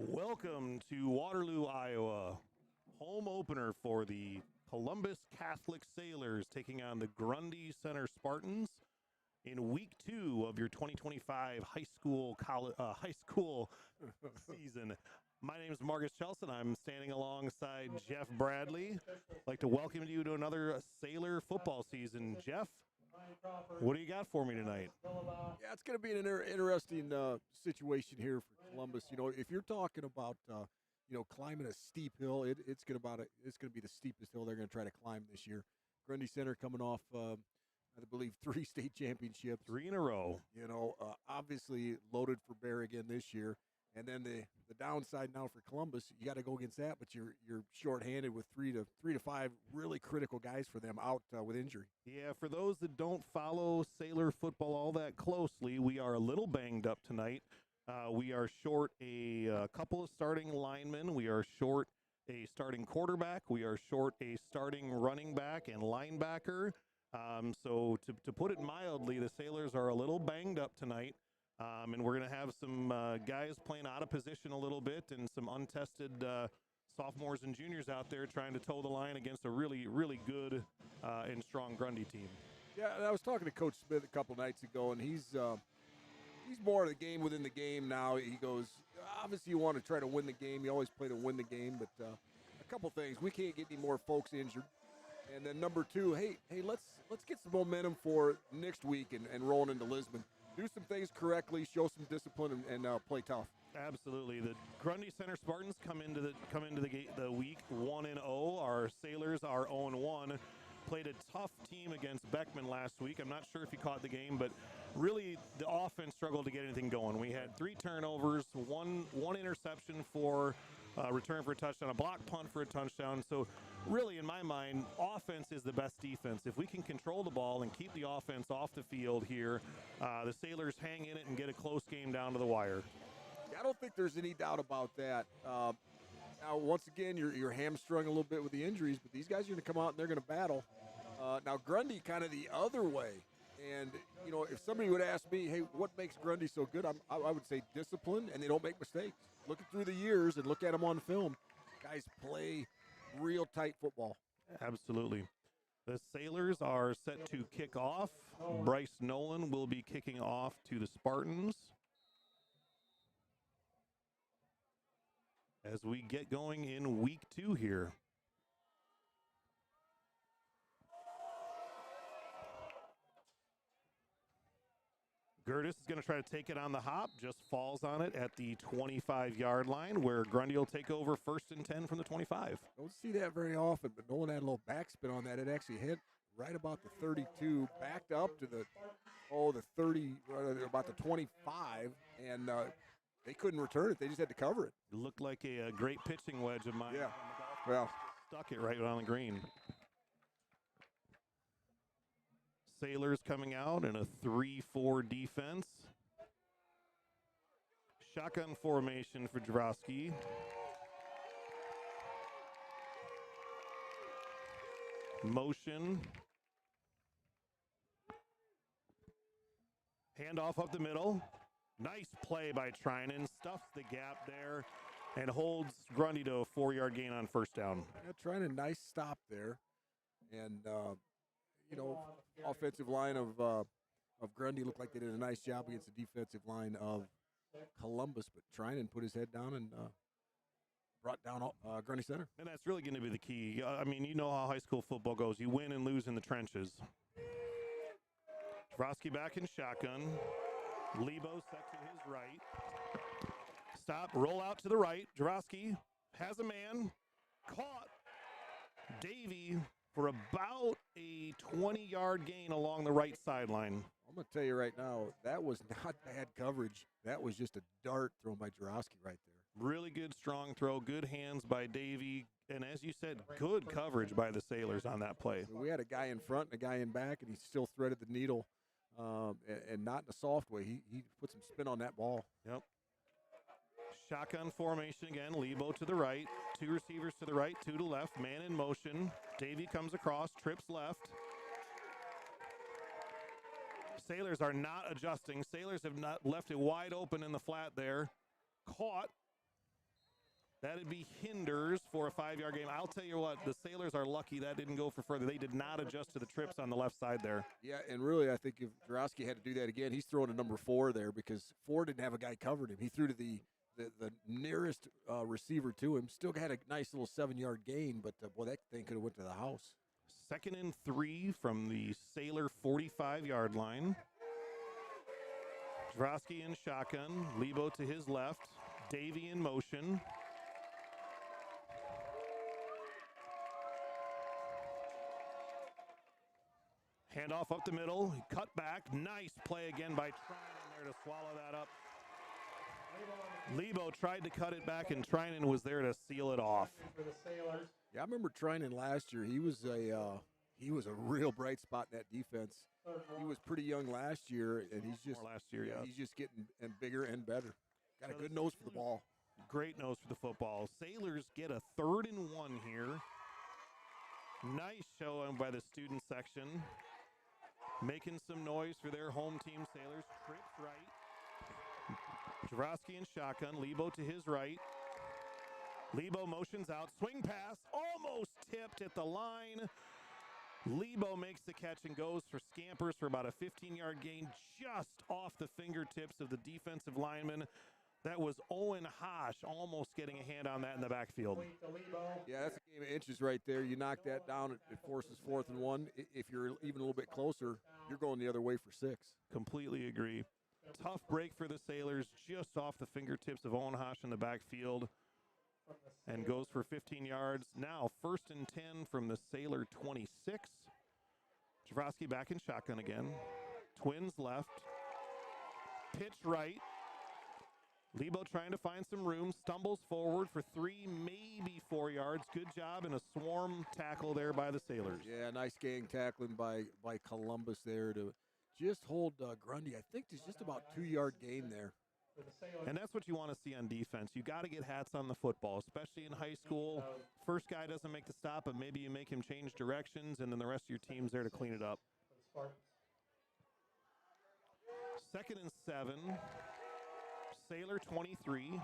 Welcome to Waterloo, Iowa. Home opener for the Columbus Catholic Sailors taking on the Grundy Center Spartans in week 2 of your 2025 high school season. My name is Marcus Chelson. I'm standing alongside Jeff Bradley. I'd like to welcome you to another Sailor football season. Jeff, what do you got for me tonight? Yeah, it's going to be an interesting situation here for Columbus. You know, if you're talking about climbing a steep hill, it's going to be the steepest hill they're going to try to climb this year. Grundy Center coming off, I believe, 3 state championships, 3 in a row. You know, obviously loaded for bear again this year. And then the downside now for Columbus, you got to go against that, but you're shorthanded with three to five really critical guys for them out with injury. Yeah, for those that don't follow Sailor football all that closely, we are a little banged up tonight. We are short a couple of starting linemen. We are short a starting quarterback. We are short a starting running back and linebacker. So to put it mildly, the Sailors are a little banged up tonight. And we're going to have some guys playing out of position a little bit and some untested sophomores and juniors out there trying to toe the line against a really, really good and strong Grundy team. Yeah, and I was talking to Coach Smith a couple nights ago, and he's more of the game within the game now. He goes, obviously you want to try to win the game. You always play to win the game, but a couple things. We can't get any more folks injured. And then number 2, hey, let's get some momentum for next week and rolling into Lisbon. Do some things correctly, show some discipline, and play tough. Absolutely. The Grundy Center Spartans come into the week 1-0. Our Sailors are 0-1. Played a tough team against Beckman last week. I'm not sure if you caught the game, but really the offense struggled to get anything going. We had 3 turnovers, one interception for return for a touchdown, a block punt for a touchdown. So really, in my mind, offense is the best defense. If we can control the ball and keep the offense off the field here, the Sailors hang in it and get a close game down to the wire. Yeah, I don't think there's any doubt about that. Now, once again, you're hamstrung a little bit with the injuries, but these guys are going to come out and they're going to battle. Now, Grundy kind of the other way. And, you know, if somebody would ask me, hey, what makes Grundy so good, I would say discipline, and they don't make mistakes. Looking through the years and look at them on film, guys play real tight football. Absolutely. The Sailors are set to kick off. Bryce Nolan will be kicking off to the Spartans. As we get going in week 2 here. Gertis is going to try to take it on the hop, just falls on it at the 25-yard line, where Grundy will take over 1st and 10 from the 25. Don't see that very often, but Nolan had a little backspin on that. It actually hit right about the 32, backed up to the 30, about the 25, and they couldn't return it. They just had to cover it. It looked like a great pitching wedge of mine. Yeah, well, stuck it right on the green. Sailors coming out in a 3-4 defense. Shotgun formation for Jurowski. Motion. Handoff up the middle. Nice play by Trinan. Stuffs the gap there and holds Grundy to a 4-yard gain on 1st down. Yeah, trying a nice stop there. And, offensive line of Grundy looked like they did a nice job against the defensive line of Columbus, but Trinan put his head down and brought down Grundy Center. And that's really going to be the key. I mean, you know how high school football goes. You win and lose in the trenches. Jurowski back in shotgun. Lebo set to his right. Stop, roll out to the right. Jurowski has a man. Caught. Davey for about a 20-yard gain along the right sideline. I'm going to tell you right now, that was not bad coverage. That was just a dart thrown by Jurowski right there. Really good, strong throw. Good hands by Davey. And as you said, good coverage by the Sailors on that play. We had a guy in front and a guy in back, and he still threaded the needle, and not in a soft way. He put some spin on that ball. Yep. Shotgun formation again. Lebo to the right. 2 receivers to the right, 2 to left. Man in motion. Davey comes across, trips left. Sailors are not adjusting. Sailors have not left it wide open in the flat there. Caught. That'd be hinders for a 5-yard game. I'll tell you what, the Sailors are lucky that didn't go for further. They did not adjust to the trips on the left side there. Yeah, and really, I think if Jarowski had to do that again, he's throwing to number 4 there because 4 didn't have a guy covering him. He threw to the nearest receiver to him. Still had a nice little 7-yard gain, but boy, that thing could have went to the house. 2nd and 3 from the Sailor 45-yard line. Jarowski in shotgun. Lebo to his left. Davey in motion. Handoff up the middle. Cut back. Nice play again by Trinan there to swallow that up. Lebo tried to cut it back, and Trinan was there to seal it off. Yeah, I remember Trinan last year. He was a real bright spot in that defense. He was pretty young last year, and he's just last year. Yeah, he's just getting bigger and better. Got a good nose for the ball. Great nose for the football. Sailors get a 3rd and 1 here. Nice showing by the student section. Making some noise for their home team. Sailors trips right. Jarowski in shotgun. Lebo to his right. Lebo motions out. Swing pass. Almost tipped at the line. Lebo makes the catch and goes for scampers for about a 15-yard gain just off the fingertips of the defensive lineman. That was Owen Hosh almost getting a hand on that in the backfield. Yeah, that's a game of inches right there. You knock that down, it forces 4th and 1. If you're even a little bit closer, you're going the other way for 6. Completely agree. Tough break for the Sailors just off the fingertips of Owen Hosh in the backfield and goes for 15 yards. Now 1st and 10 from the Sailor 26. Jarowski back in shotgun again. Twins left. Pitch right. Lebo trying to find some room, stumbles forward for 3, maybe 4 yards. Good job and a swarm tackle there by the Sailors. Yeah, nice gang tackling by Columbus there to just hold Grundy. I think there's just about 2-yard gain there. And that's what you want to see on defense. You got to get hats on the football, especially in high school. First guy doesn't make the stop, but maybe you make him change directions, and then the rest of your team's there to clean it up. 2nd and 7. Sailor 23.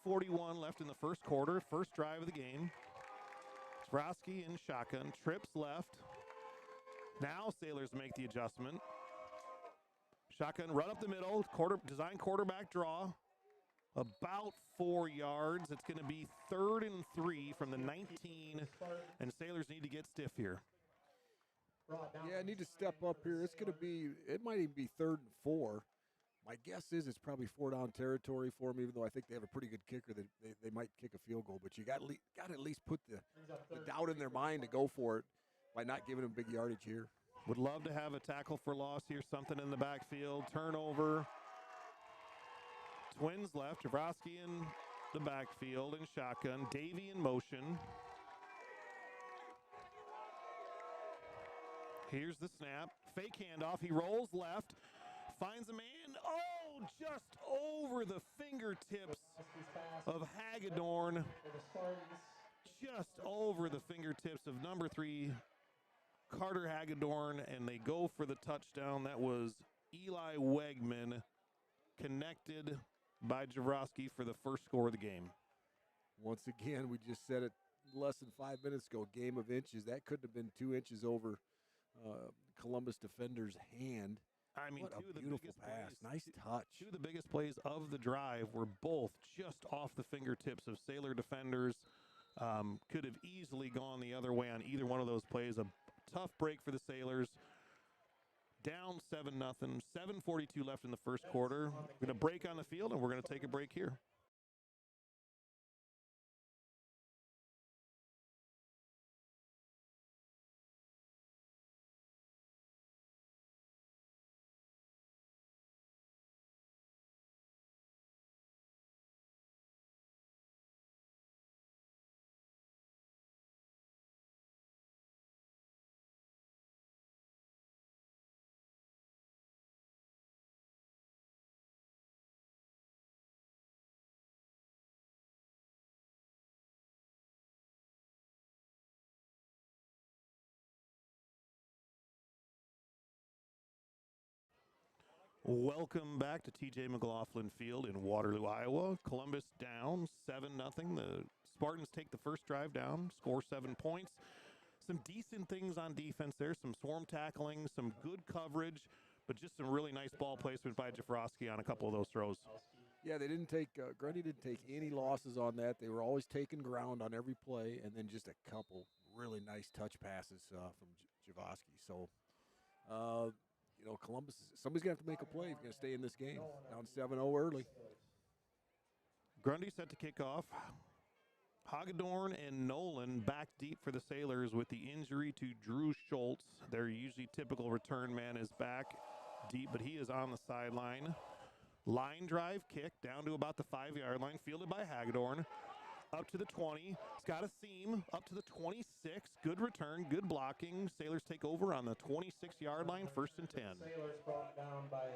8:41 left in the first quarter. First drive of the game. Jarowski in shotgun. Trips left. Now Sailors make the adjustment. Shotgun run up the middle. Design quarterback draw. About 4 yards. It's going to be 3rd and 3 from the 19. And Sailors need to get stiff here. Yeah, need to step up here. It might even be 3rd and 4. My guess is it's probably 4-down territory for them, even though I think they have a pretty good kicker that they might kick a field goal. But you got to at least put the doubt in their mind to go for it by not giving them big yardage here. Would love to have a tackle for loss here, something in the backfield. Turnover. Twins left. Jarowski in the backfield in shotgun. Davey in motion. Here's the snap. Fake handoff. He rolls left. Finds a man. Oh, just over the fingertips of Hagedorn. Just over the fingertips of number 3, Carter Hagedorn, and they go for the touchdown. That was Eli Wegman, connected by Jarowski for the first score of the game. Once again, we just said it less than 5 minutes ago, game of inches. That couldn't have been 2 inches over Columbus defender's hand. I mean, what a beautiful pass. Nice touch. 2 of the biggest plays of the drive were both just off the fingertips of Sailor defenders. Could have easily gone the other way on either one of those plays. A tough break for the Sailors. Down 7-0. 7:42 left in the first quarter. We're going to break on the field, and we're going to take a break here. Welcome back to TJ McLaughlin Field in Waterloo, Iowa. Columbus down 7-0. The Spartans take the first drive down, score 7 points. Some decent things on defense there, some swarm tackling, some good coverage, but just some really nice ball placement by Jafrowski on a couple of those throws. Yeah, they didn't take Grundy didn't take any losses on that. They were always taking ground on every play, and then just a couple really nice touch passes from Javoski. So, Columbus, somebody's going to have to make a play if you're going to stay in this game. Down 7-0 early. Grundy set to kick off. Hagedorn and Nolan back deep for the Sailors with the injury to Drew Schultz. Their usually typical return man is back deep, but he is on the sideline. Line drive kick down to about the 5-yard line, fielded by Hagedorn. Up to the 20. He's got a seam up to the 26. Good return, good blocking. Sailors take over on the 26-yard line, 1st and 10. Sailors brought down by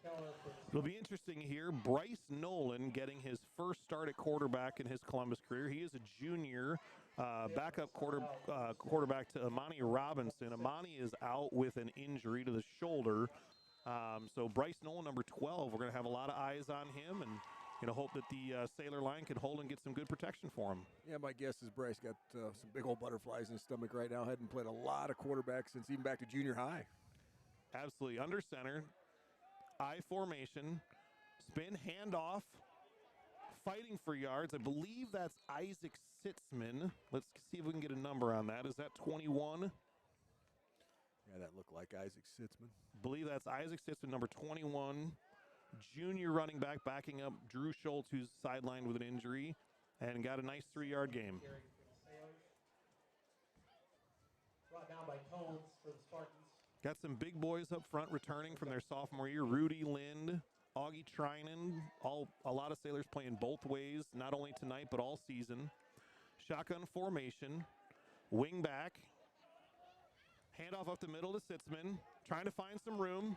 Keller. It'll be interesting here. Bryce Nolan getting his first start at quarterback in his Columbus career. He is a junior backup quarterback to Amani Robinson. Amani is out with an injury to the shoulder. So Bryce Nolan, number 12, we're going to have a lot of eyes on him and hope that the Sailor line can hold and get some good protection for him. Yeah, my guess is Bryce got some big old butterflies in his stomach right now. Hadn't played a lot of quarterbacks since even back to junior high. Absolutely. Under center, I formation, spin, handoff, fighting for yards. I believe that's Isaac Sitzman. Let's see if we can get a number on that. Is that 21? Yeah, that looked like Isaac Sitzman. I believe that's Isaac Sitzman, number 21. Junior running back backing up Drew Schultz, who's sidelined with an injury, and got a nice 3-yard game. Brought down by Tones for the Spartans. Got some big boys up front returning from their sophomore year. Rudy Lind, Augie Trinan, a lot of Sailors playing both ways, not only tonight but all season. Shotgun formation, wing back, handoff up the middle to Sitzman, trying to find some room.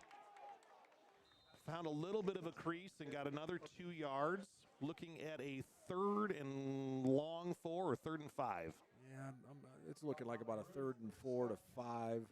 Found a little bit of a crease and got another 2 yards. Looking at a 3rd and long 4 or 3rd and 5. Yeah, it's looking like about a 3rd and 4 to 5.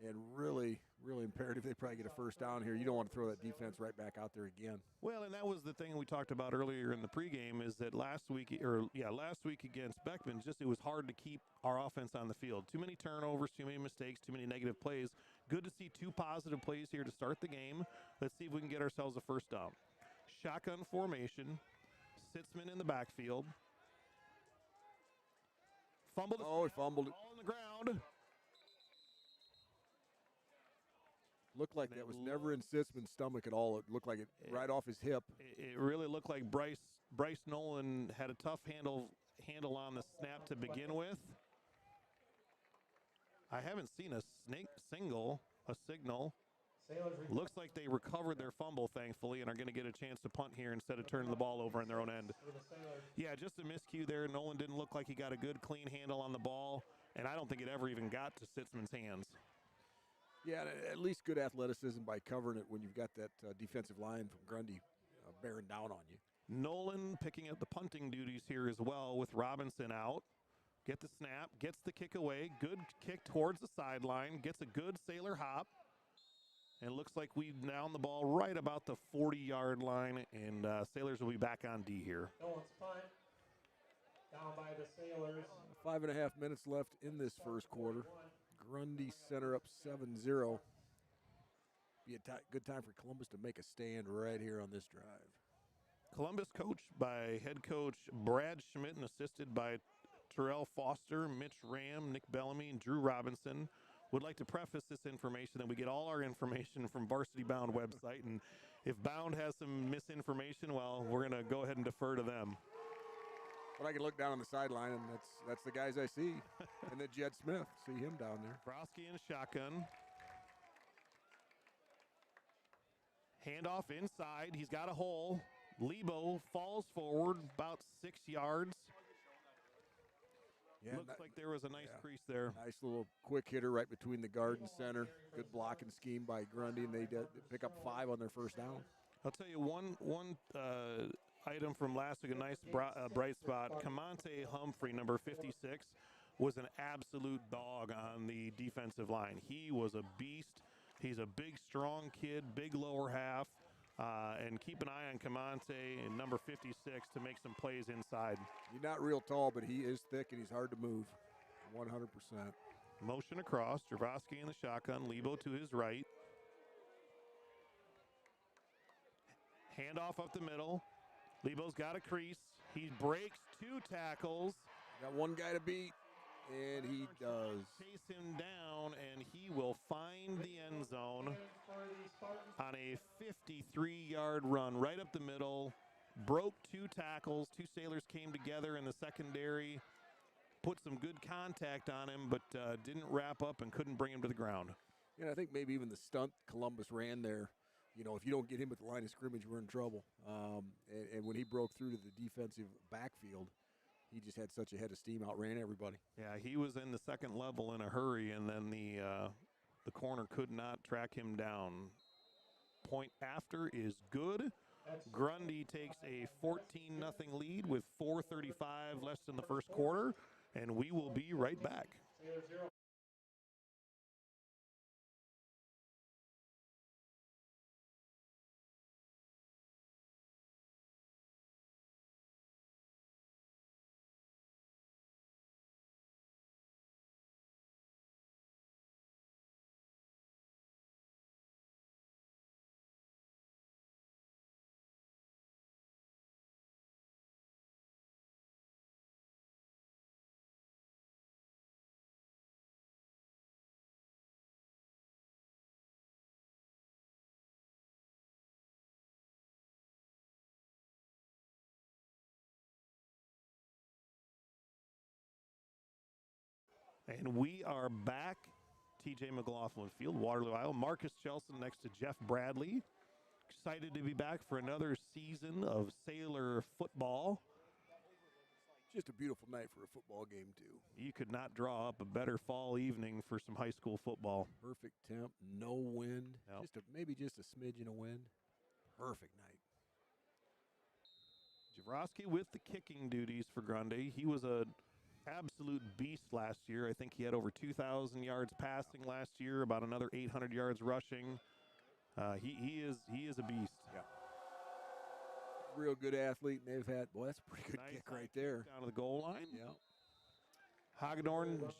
And really, really imperative they probably get a first down here. You don't want to throw that defense right back out there again. Well, and that was the thing we talked about earlier in the pregame is that last week against Beckman, it was hard to keep our offense on the field. Too many turnovers, too many mistakes, too many negative plays. Good to see 2 positive plays here to start the game. Let's see if we can get ourselves a first down. Shotgun formation. Sitzman in the backfield. Fumbled. Oh, he fumbled it. All on the ground. Looked like that was never in Sitzman's stomach at all. It looked like it right off his hip. It really looked like Bryce Nolan had a tough handle on the snap to begin with. I haven't seen a signal. Looks like they recovered their fumble, thankfully, and are going to get a chance to punt here instead of turning the ball over in their own end. Yeah, just a miscue there. Nolan didn't look like he got a good, clean handle on the ball, and I don't think it ever even got to Sitzman's hands. Yeah, at least good athleticism by covering it when you've got that defensive line from Grundy bearing down on you. Nolan picking up the punting duties here as well with Robinson out. Get the snap, gets the kick away. Good kick towards the sideline, gets a good Sailor hop. And it looks like we've down the ball right about the 40-yard line, and Sailors will be back on D here. Nolan's punt. Down by the Sailors. 5.5 minutes left in this first quarter. Grundy Center up 7-0. Be a good time for Columbus to make a stand right here on this drive. Columbus coached by head coach Brad Schmidt and assisted by Terrell Foster, Mitch Ram, Nick Bellamy, and Drew Robinson. Would like to preface this information that we get all our information from Varsity Bound website, and if Bound has some misinformation, well, we're going to go ahead and defer to them. But I can look down on the sideline, and that's the guys I see. And then Jed Smith, see him down there. Browski in shotgun. Handoff inside. He's got a hole. Lebo falls forward about 6 yards. Yeah, Looks like there was a nice crease there. Nice little quick hitter right between the guard and center. Good blocking scheme by Grundy, and they pick up 5 on their first down. I'll tell you one item from last week, a nice bright spot. Camonte Humphrey, number 56, was an absolute dog on the defensive line. He was a beast. He's a big, strong kid, big lower half. And keep an eye on Camonte and number 56 to make some plays inside. He's not real tall, but he is thick and he's hard to move. 100%. Motion across. Javrovsky in the shotgun. Lebo to his right. Handoff up the middle. Lebo's got a crease. He breaks 2 tackles. Got one guy to beat, and he does. Chase him down, and he will find the end zone on a 53-yard run right up the middle. Broke 2 tackles. 2 Sailors came together in the secondary. Put some good contact on him, but didn't wrap up and couldn't bring him to the ground. And I think maybe even the stunt Columbus ran there, you know, if you don't get him at the line of scrimmage, we're in trouble. And when he broke through to the defensive backfield, he just had such a head of steam, outran everybody. Yeah, he was in the second level in a hurry, and then the corner could not track him down. Point after is good. Grundy takes a 14-0 lead with 4:35 left in the first quarter, and we will be right back. And we are back. TJ McLaughlin Field, Waterloo, Iowa. Marcus Chelson next to Jeff Bradley. Excited to be back for another season of Sailor football. Just a beautiful night for a football game, too. You could not draw up a better fall evening for some high school football. Perfect temp, no wind, Yep. maybe just a smidgen of wind. Perfect night. Javrovsky with the kicking duties for Grundy. He was an absolute beast last year. I think he had over 2,000 yards passing last year, about another 800 yards rushing. He is a beast. Yeah. Real good athlete, and they've had, boy, that's a pretty good Nice kick right there. Down to the goal line. Yeah. Hagedorn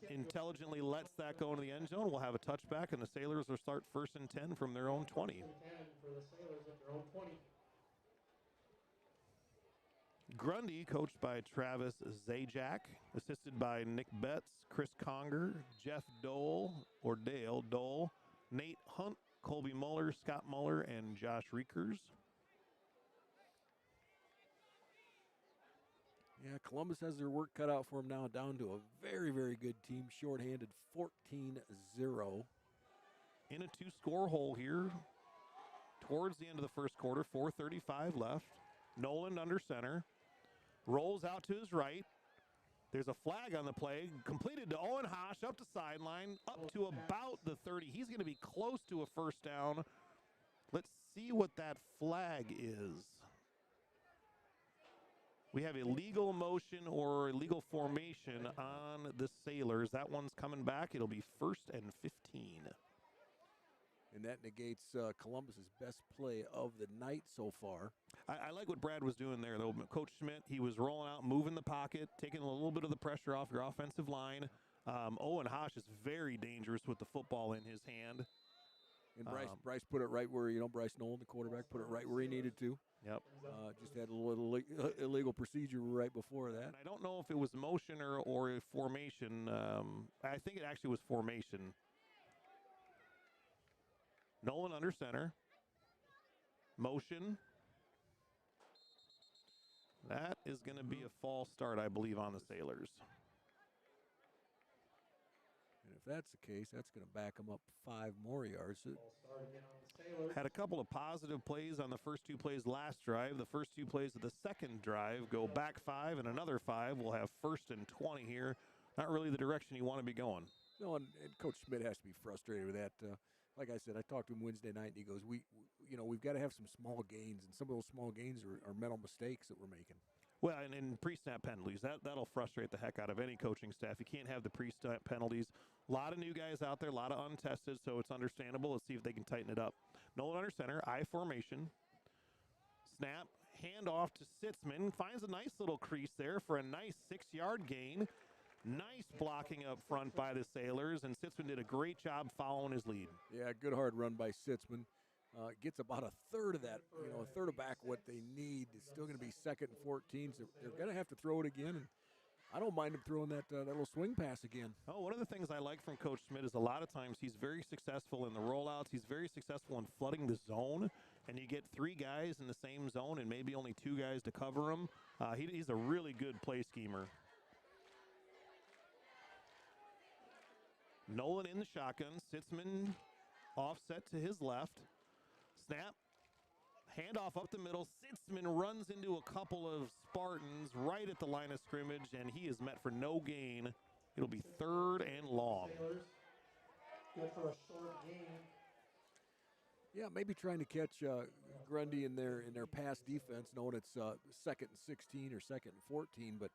intelligently lets that go into the end zone. We'll have a touchback, and the Sailors will start 1st and 10 from their own 20. Grundy, coached by Travis Zajac, assisted by Nick Betts, Chris Conger, Jeff Dole, Nate Hunt, Colby Muller, Scott Muller, and Josh Reekers. Yeah, Columbus has their work cut out for them now, down to a very, very good team, shorthanded 14-0. In a 2-score hole here towards the end of the first quarter, 4:35 left. Noland under center. Rolls out to his right. There's a flag on the play. Completed to Owen Hosh up the sideline, up to about the 30. He's going to be close to a first down. Let's see what that flag is. We have illegal motion or illegal formation on the Sailors. That one's coming back. It'll be 1st and 15. And that negates Columbus's best play of the night so far. I like what Brad was doing there, though. Coach Schmidt, he was rolling out, moving the pocket, taking a little bit of the pressure off your offensive line. Owen Hosh is very dangerous with the football in his hand. And Bryce put it right where, Bryce Nolan, the quarterback, put it right where he needed to. Yep. Just had a little illegal procedure right before that. And I don't know if it was motion or a formation. I think it actually was formation. Nolan under center. Motion. That is going to be a false start, I believe, on the Sailors. And if that's the case, that's going to back them up 5 more yards. Had a couple of positive plays on the first 2 plays last drive. The first 2 plays of the second drive go back 5 and another 5. We'll have 1st and 20 here. Not really the direction you want to be going. No, and Coach Schmidt has to be frustrated with that. Like I said, I talked to him Wednesday night, and he goes, we've got to have some small gains, and some of those small gains are mental mistakes that we're making. Well, and pre-snap penalties, that'll frustrate the heck out of any coaching staff. You can't have the pre-snap penalties. A lot of new guys out there, a lot of untested, so it's understandable. Let's see if they can tighten it up. Nolan under center, I formation. Snap, handoff to Sitzman. Finds a nice little crease there for a nice 6-yard gain. Nice blocking up front by the Sailors, and Sitzman did a great job following his lead. Yeah, good hard run by Sitzman. Gets about a third of that, a third of back what they need. It's still going to be 2nd and 14, so they're going to have to throw it again. And I don't mind him throwing that little swing pass again. Oh, one of the things I like from Coach Schmidt is a lot of times he's very successful in the rollouts. He's very successful in flooding the zone, and you get 3 guys in the same zone and maybe only 2 guys to cover him. He's a really good play schemer. Nolan in the shotgun. Sitzman offset to his left. Snap. Handoff up the middle. Sitzman runs into a couple of Spartans right at the line of scrimmage, and he is met for no gain. It'll be 3rd and long. Sailors good for a short gain. Yeah, maybe trying to catch Grundy in their pass defense, knowing it's 2nd and 16 or 2nd and 14, but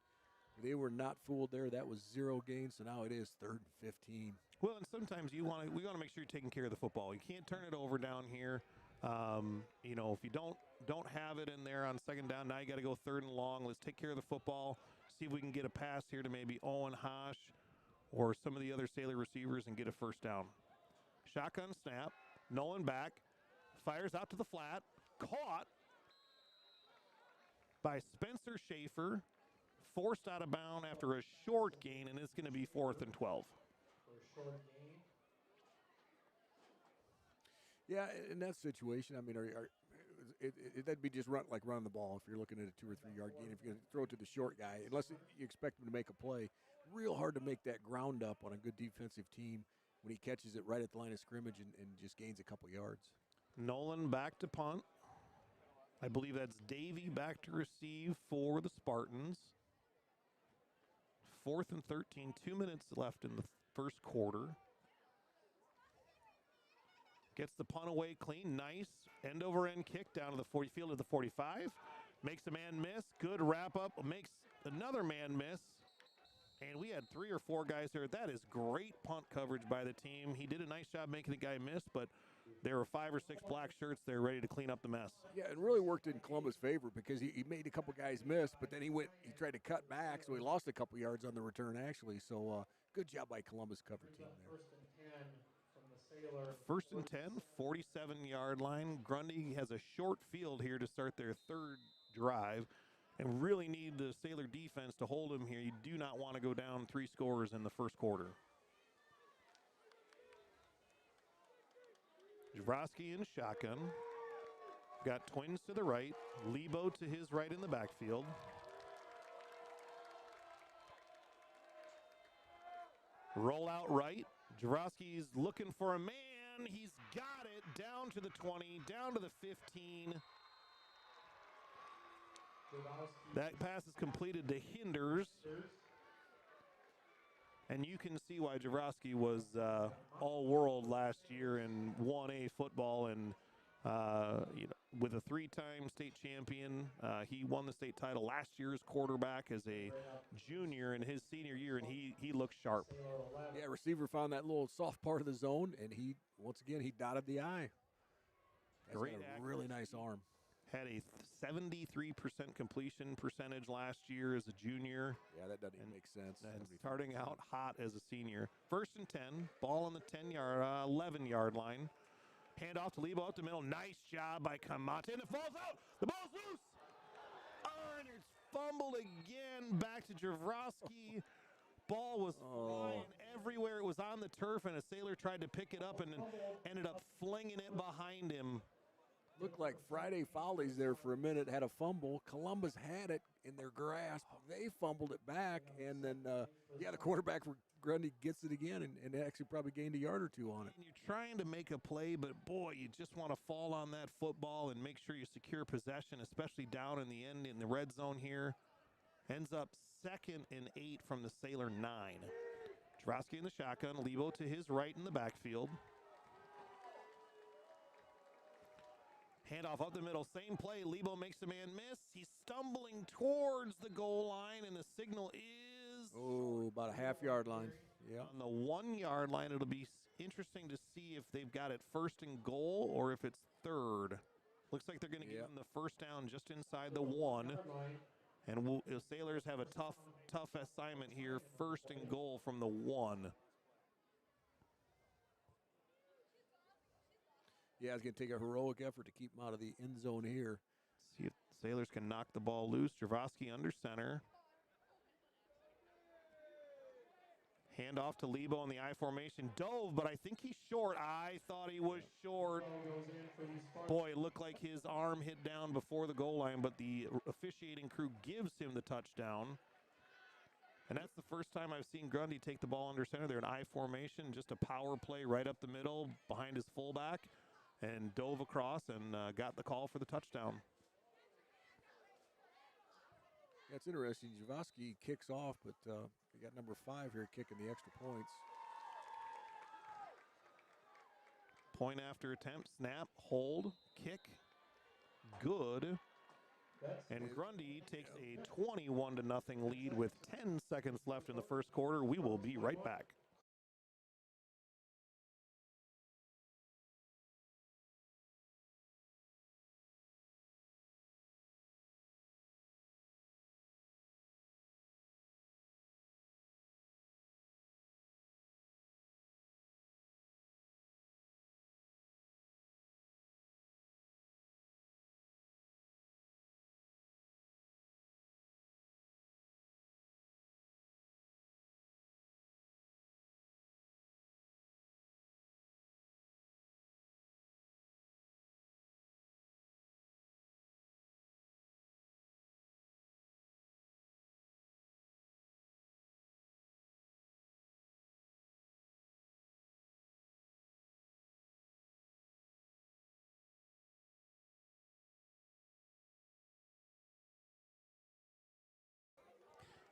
they were not fooled there. That was 0 gain, so now it is 3rd and 15. Well, and sometimes we want to make sure you're taking care of the football. You can't turn it over down here. If you don't have it in there on 2nd down, now you got to go 3rd and long. Let's take care of the football. See if we can get a pass here to maybe Owen Hosh or some of the other Sailor receivers and get a 1st down. Shotgun snap. Nolan back. Fires out to the flat. Caught by Spencer Schaefer. Forced out of bounds after a short gain, and it's going to be 4th and 12. For a short gain. Yeah, in that situation, I mean, that'd be just running the ball if you're looking at a 2 or 3 yard gain. If you're going to throw it to the short guy, unless you expect him to make a play, real hard to make that ground up on a good defensive team when he catches it right at the line of scrimmage and just gains a couple yards. Nolan back to punt. I believe that's Davey back to receive for the Spartans. 4th and 13, 2 minutes left in the 1st quarter. Gets the punt away clean, nice. End over end kick down to the 40 field of the 45. Makes a man miss, good wrap up, makes another man miss. And we had 3 or 4 guys there. That is great punt coverage by the team. He did a nice job making the guy miss, but there were 5 or 6 black shirts there ready to clean up the mess. Yeah, it really worked in Columbus' favor because he made a couple guys miss, but then he tried to cut back, so he lost a couple yards on the return, actually. So good job by Columbus cover team there. 1st and 10 from the Sailor. 1st and 10, 47-yard line. Grundy has a short field here to start their 3rd drive and really need the Sailor defense to hold him here. You do not want to go down 3 scores in the 1st quarter. Javrowski in shotgun. Got twins to the right. Lebo to his right in the backfield. Roll out right. Javrowski's looking for a man. He's got it down to the 20, down to the 15. That pass is completed to Hinders. And you can see why Javrowski was all-world last year in 1A football, and with a 3-time state champion. He won the state title last year as quarterback as a junior in his senior year, and he looks sharp. Yeah, receiver found that little soft part of the zone, and he dotted the I. That's Great, got a really nice arm. Had a 73% completion percentage last year as a junior. Yeah, that doesn't even make sense. And starting out hot as a senior. 1st and 10, ball on the 11-yard line. Hand off to Lebo out the middle. Nice job by Kamate. And it falls out. The ball's loose. Oh, and it's fumbled again. Back to Javrowski. Ball was flying everywhere. It was on the turf, and a Sailor tried to pick it up and ended up flinging it behind him. Looked like Friday Follies there for a minute, had a fumble. Columbus had it in their grasp. They fumbled it back, and then, the quarterback for Grundy gets it again and actually probably gained a yard or 2 on it. And you're trying to make a play, but, boy, you just want to fall on that football and make sure you secure possession, especially down in the end in the red zone here. Ends up 2nd and 8 from the Sailor 9. Javrowski in the shotgun. Lebo to his right in the backfield. Handoff up the middle, same play. Lebo makes the man miss. He stumbling towards the goal line, and the signal is Oh, about a half-yard line. Yeah. on the 1 yard line. It'll be interesting to see if they've got it first and goal or if it's third. Looks like they're going to give them the first down just inside the 1. And the Sailors have a tough assignment here. First and goal from the 1. Yeah, it's going to take a heroic effort to keep them out of the end zone here. See if the Sailors can knock the ball loose. Javosky under center. Hand off to Lebo in the I formation. Dove, but I think he's short. I thought he was short. Boy, it looked like his arm hit down before the goal line, but the officiating crew gives him the touchdown. And that's the first time I've seen Grundy take the ball under center. They're in I formation, just a power play right up the middle behind his fullback, and dove across and got the call for the touchdown. Yeah, it's interesting. Javosky kicks off, but we got number 5 here kicking the extra points. Point after attempt, snap, hold, kick, good. And Grundy takes a 21-0 lead with 10 seconds left in the first quarter. We will be right back.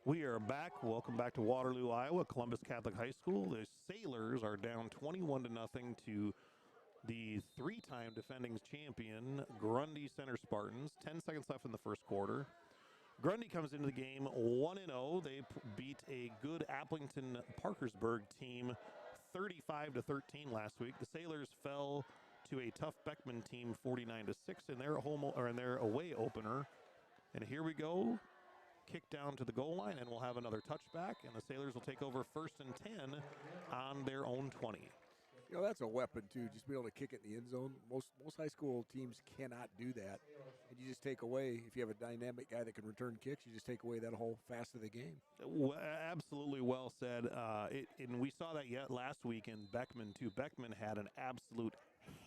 We are back. Welcome back to Waterloo, Iowa, Columbus Catholic High School. The Sailors are down 21-0 to the 3-time defending champion Grundy Center Spartans. 10 seconds left in the first quarter. Grundy comes into the game 1-0. They beat a good Applington Parkersburg team 35-13 last week. The Sailors fell to a tough Beckman team 49-6 in their away opener. And here we go. Kick down to the goal line, and we'll have another touchback, and the Sailors will take over 1st and 10 on their own 20. You know, that's a weapon, too, just be able to kick it in the end zone. Most high school teams cannot do that. And you just take away, if you have a dynamic guy that can return kicks, you just take away that whole facet of the game. Well, absolutely well said. And we saw that yet last week in Beckman, too. Beckman had an absolute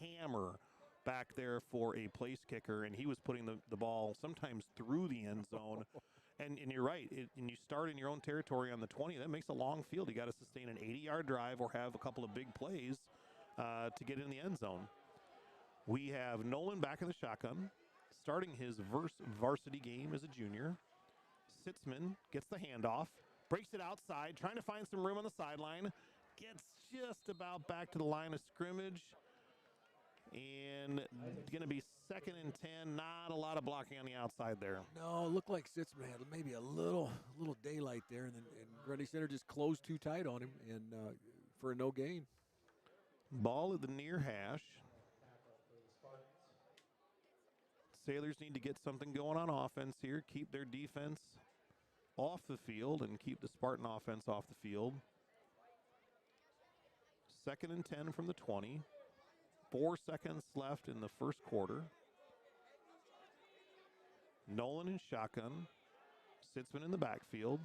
hammer back there for a place kicker, and he was putting the ball sometimes through the end zone. And you're right, and you start in your own territory on the 20, that makes a long field. You got to sustain an 80-yard drive or have a couple of big plays to get in the end zone. We have Nolan back in the shotgun, starting his varsity game as a junior. Sitzman gets the handoff, breaks it outside, trying to find some room on the sideline, gets just about back to the line of scrimmage. And going to be 2nd and 10. Not a lot of blocking on the outside there. No, it looked like Sitzman had maybe a little daylight there, and Grundy Center just closed too tight on him and for a no gain. Ball at the near hash. Sailors need to get something going on offense here. Keep their defense off the field and keep the Spartan offense off the field. 2nd and 10 from the 20. 4 seconds left in the first quarter. Nolan in shotgun. Sitzman in the backfield.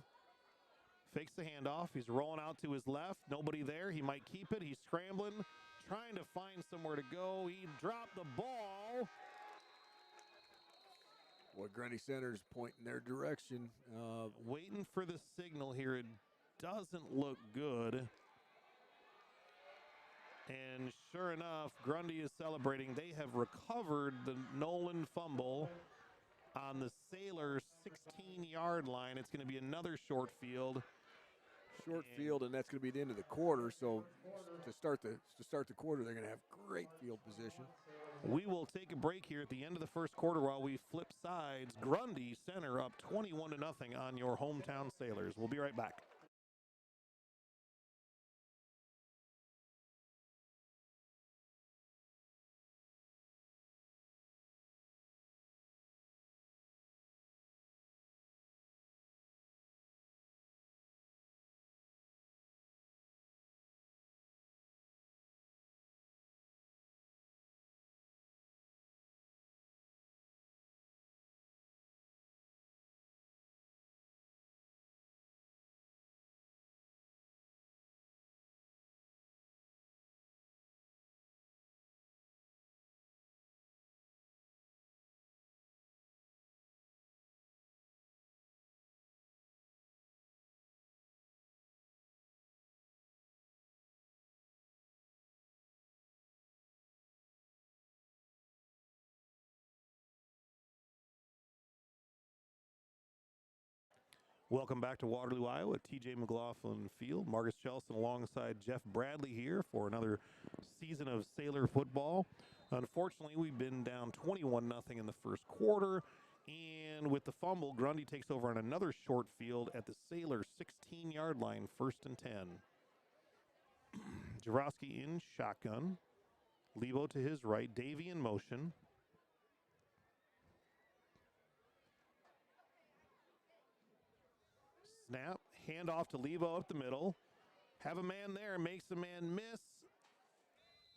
Fakes the handoff. He's rolling out to his left. Nobody there. He might keep it. He's scrambling, trying to find somewhere to go. He dropped the ball. Boy, Grundy Center's pointing their direction. Waiting for the signal here. It doesn't look good. And sure enough, Grundy is celebrating. They have recovered the Nolan fumble on the Sailors' 16-yard line. It's going to be another short field. Short And field, and that's going to be the end of the quarter. So to start the quarter, they're going to have great field position. we will take a break here at the end of the first quarter while we flip sides. Grundy Center up 21-0 on your hometown Sailors. We'll be right back. Welcome back to Waterloo, Iowa. TJ McLaughlin Field. Marcus Chelson alongside Jeff Bradley here for another season of Sailor football. Unfortunately, we've been down 21-0 in the first quarter. And with the fumble, Grundy takes over on another short field at the Sailor 16-yard line, 1st and 10. Jaworski in shotgun. Lebo to his right. Davey in motion. Snap, hand off to Lebo up the middle. Have a man there, makes a man miss.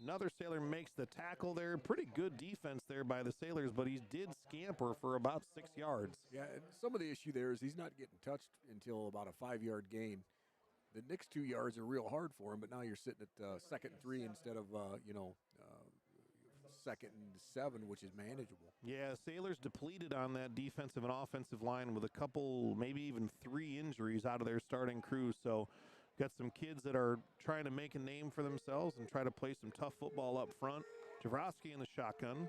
Another Sailor makes the tackle there. Pretty good defense there by the Sailors, but he did scamper for about 6 yards. Yeah, and some of the issue there is he's not getting touched until about a 5-yard gain. The next 2 yards are real hard for him, but now you're sitting at 2nd and 3 instead of, 2nd and 7, which is manageable. Yeah, Sailors depleted on that defensive and offensive line with a couple, maybe even 3 injuries out of their starting crew. So got some kids that are trying to make a name for themselves and try to play some tough football up front. Jaworski in the shotgun.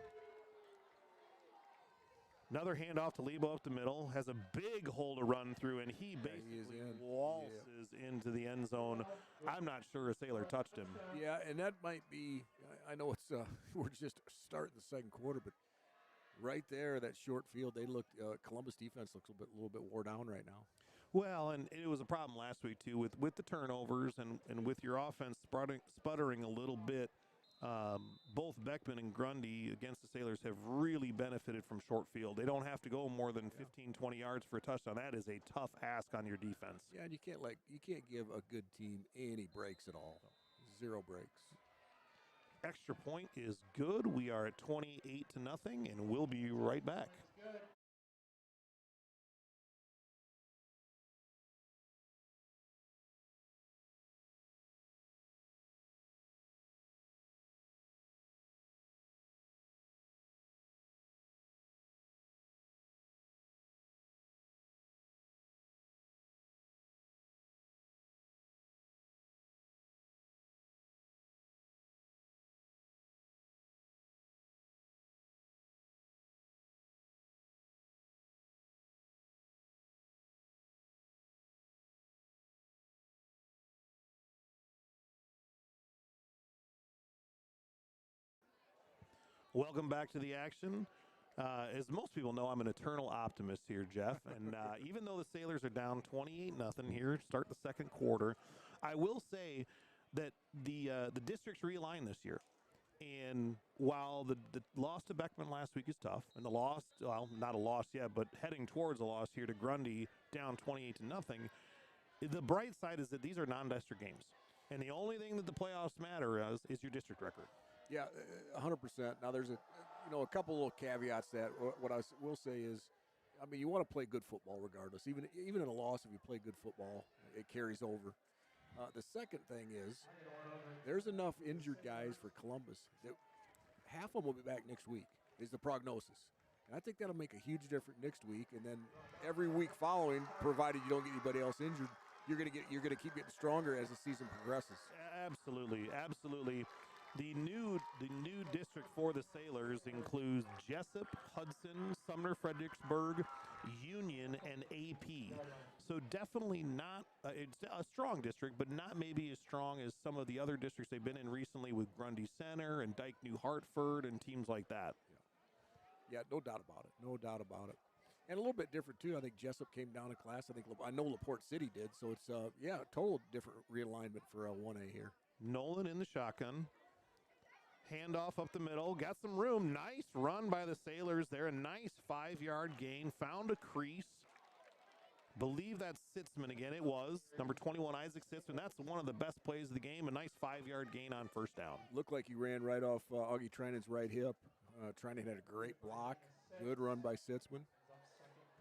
Another handoff to Lebo up the middle. Has a big hole to run through, and he basically waltzes into the end zone. I'm not sure a Sailor touched him. Yeah, and that might be, I know it's we're just starting the second quarter, but right there, that short field, they look, Columbus defense looks a little bit wore down right now. Well, and it was a problem last week, too, with the turnovers and with your offense sputtering a little bit. Both Beckman and Grundy against the Sailors have really benefited from short field. They don't have to go more than 15, 20 yards for a touchdown. That is a tough ask on your defense. Yeah, and you can't give a good team any breaks at all. 0 breaks. Extra point is good. We are at 28-0, and we'll be right back. Welcome back to the action. As most people know, I'm an eternal optimist here, Jeff. And even though the Sailors are down 28-0 here, start the second quarter, I will say that the district's realigned this year. And while the loss to Beckman last week is tough, and the loss, well, not a loss yet, but heading towards a loss here to Grundy, down 28-0, the bright side is that these are non-district games. And the only thing that the playoffs matter is your district record. Yeah, 100%. Now there's a couple little caveats that what I will say is, I mean, you want to play good football regardless. Even in a loss, if you play good football, it carries over. The second thing is, there's enough injured guys for Columbus that half of them will be back next week. Is the prognosis, and I think that'll make a huge difference next week. And then every week following, provided you don't get anybody else injured, you're gonna keep getting stronger as the season progresses. Absolutely, absolutely. The new district for the Sailors includes Jessup, Hudson, Sumner, Fredericksburg, Union, and AP. So definitely not, it's a strong district, but not maybe as strong as some of the other districts they've been in recently with Grundy Center and Dike New Hartford and teams like that. Yeah, no doubt about it. No doubt about it. And a little bit different, too. I think Jessup came down a class. I know LaPorte City did. So it's, total different realignment for 1A here. Nolan in the shotgun. Handoff up the middle. Got some room. Nice run by the Sailors there. A nice 5-yard gain. Found a crease. Believe that's Sitzman again. It was. Number 21, Isaac Sitzman. That's one of the best plays of the game. A nice 5-yard gain on first down. Looked like he ran right off Augie Treinen's right hip. Treinen had a great block. Good run by Sitzman.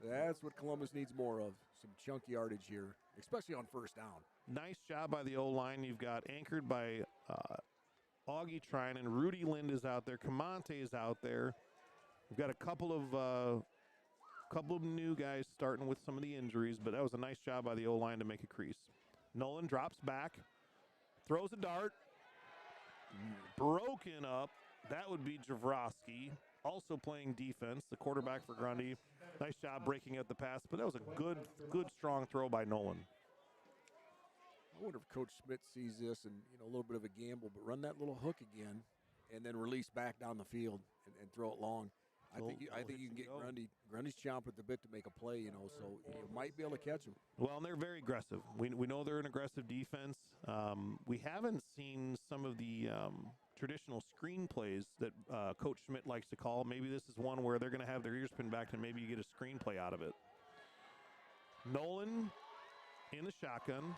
That's what Columbus needs more of. Some chunk yardage here, especially on first down. Nice job by the O-line. You've got anchored by Augie Treinen. Rudy Lind is out there. Camonte is out there. We've got a couple of new guys starting with some of the injuries, but that was a nice job by the O-line to make a crease. Nolan drops back, throws a dart, broken up. That would be Javrowski, also playing defense, the quarterback for Grundy. Nice job breaking up the pass, but that was a good, strong throw by Nolan. I wonder if Coach Schmidt sees this and, a little bit of a gamble, but run that little hook again and then release back down the field and throw it long. I think you can get Grundy's chomping at the bit to make a play, so you might be able to catch him. Well, and they're very aggressive. We know they're an aggressive defense. We haven't seen some of the traditional screen plays that Coach Schmidt likes to call. Maybe this is one where they're going to have their ears pinned back and maybe you get a screen play out of it. Nolan in the shotgun.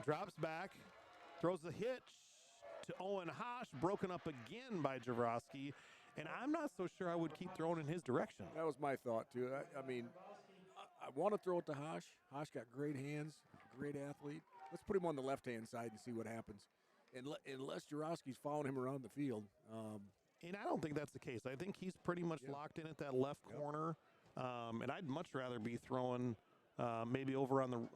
Drops back. Throws the hitch to Owen Hosh. Broken up again by Javrowski. And I'm not so sure I would keep throwing in his direction. That was my thought, too. I want to throw it to Hosh. Hosh got great hands, great athlete. Let's put him on the left-hand side and see what happens. Unless Javrowski's following him around the field. And I don't think that's the case. I think he's pretty much locked in at that left corner. And I'd much rather be throwing maybe over on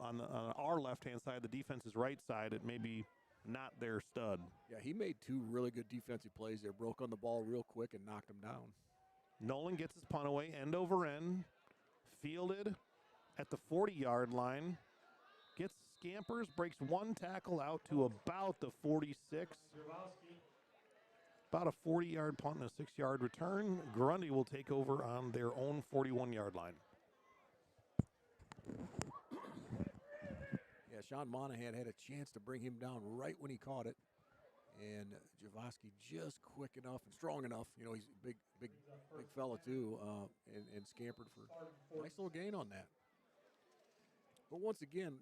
our left-hand side, the defense's right side, at maybe not their stud. Yeah, he made 2 really good defensive plays there. Broke on the ball real quick and knocked him down. Nolan gets his punt away, end over end. Fielded at the 40-yard line. Scampers, breaks one tackle out to about the 46. About a 40-yard punt and a 6-yard return. Grundy will take over on their own 41-yard line. Yeah, Sean Monahan had a chance to bring him down right when he caught it. And Javrowski just quick enough and strong enough. He's a big fella, too, and scampered for a nice little gain on that. But once again,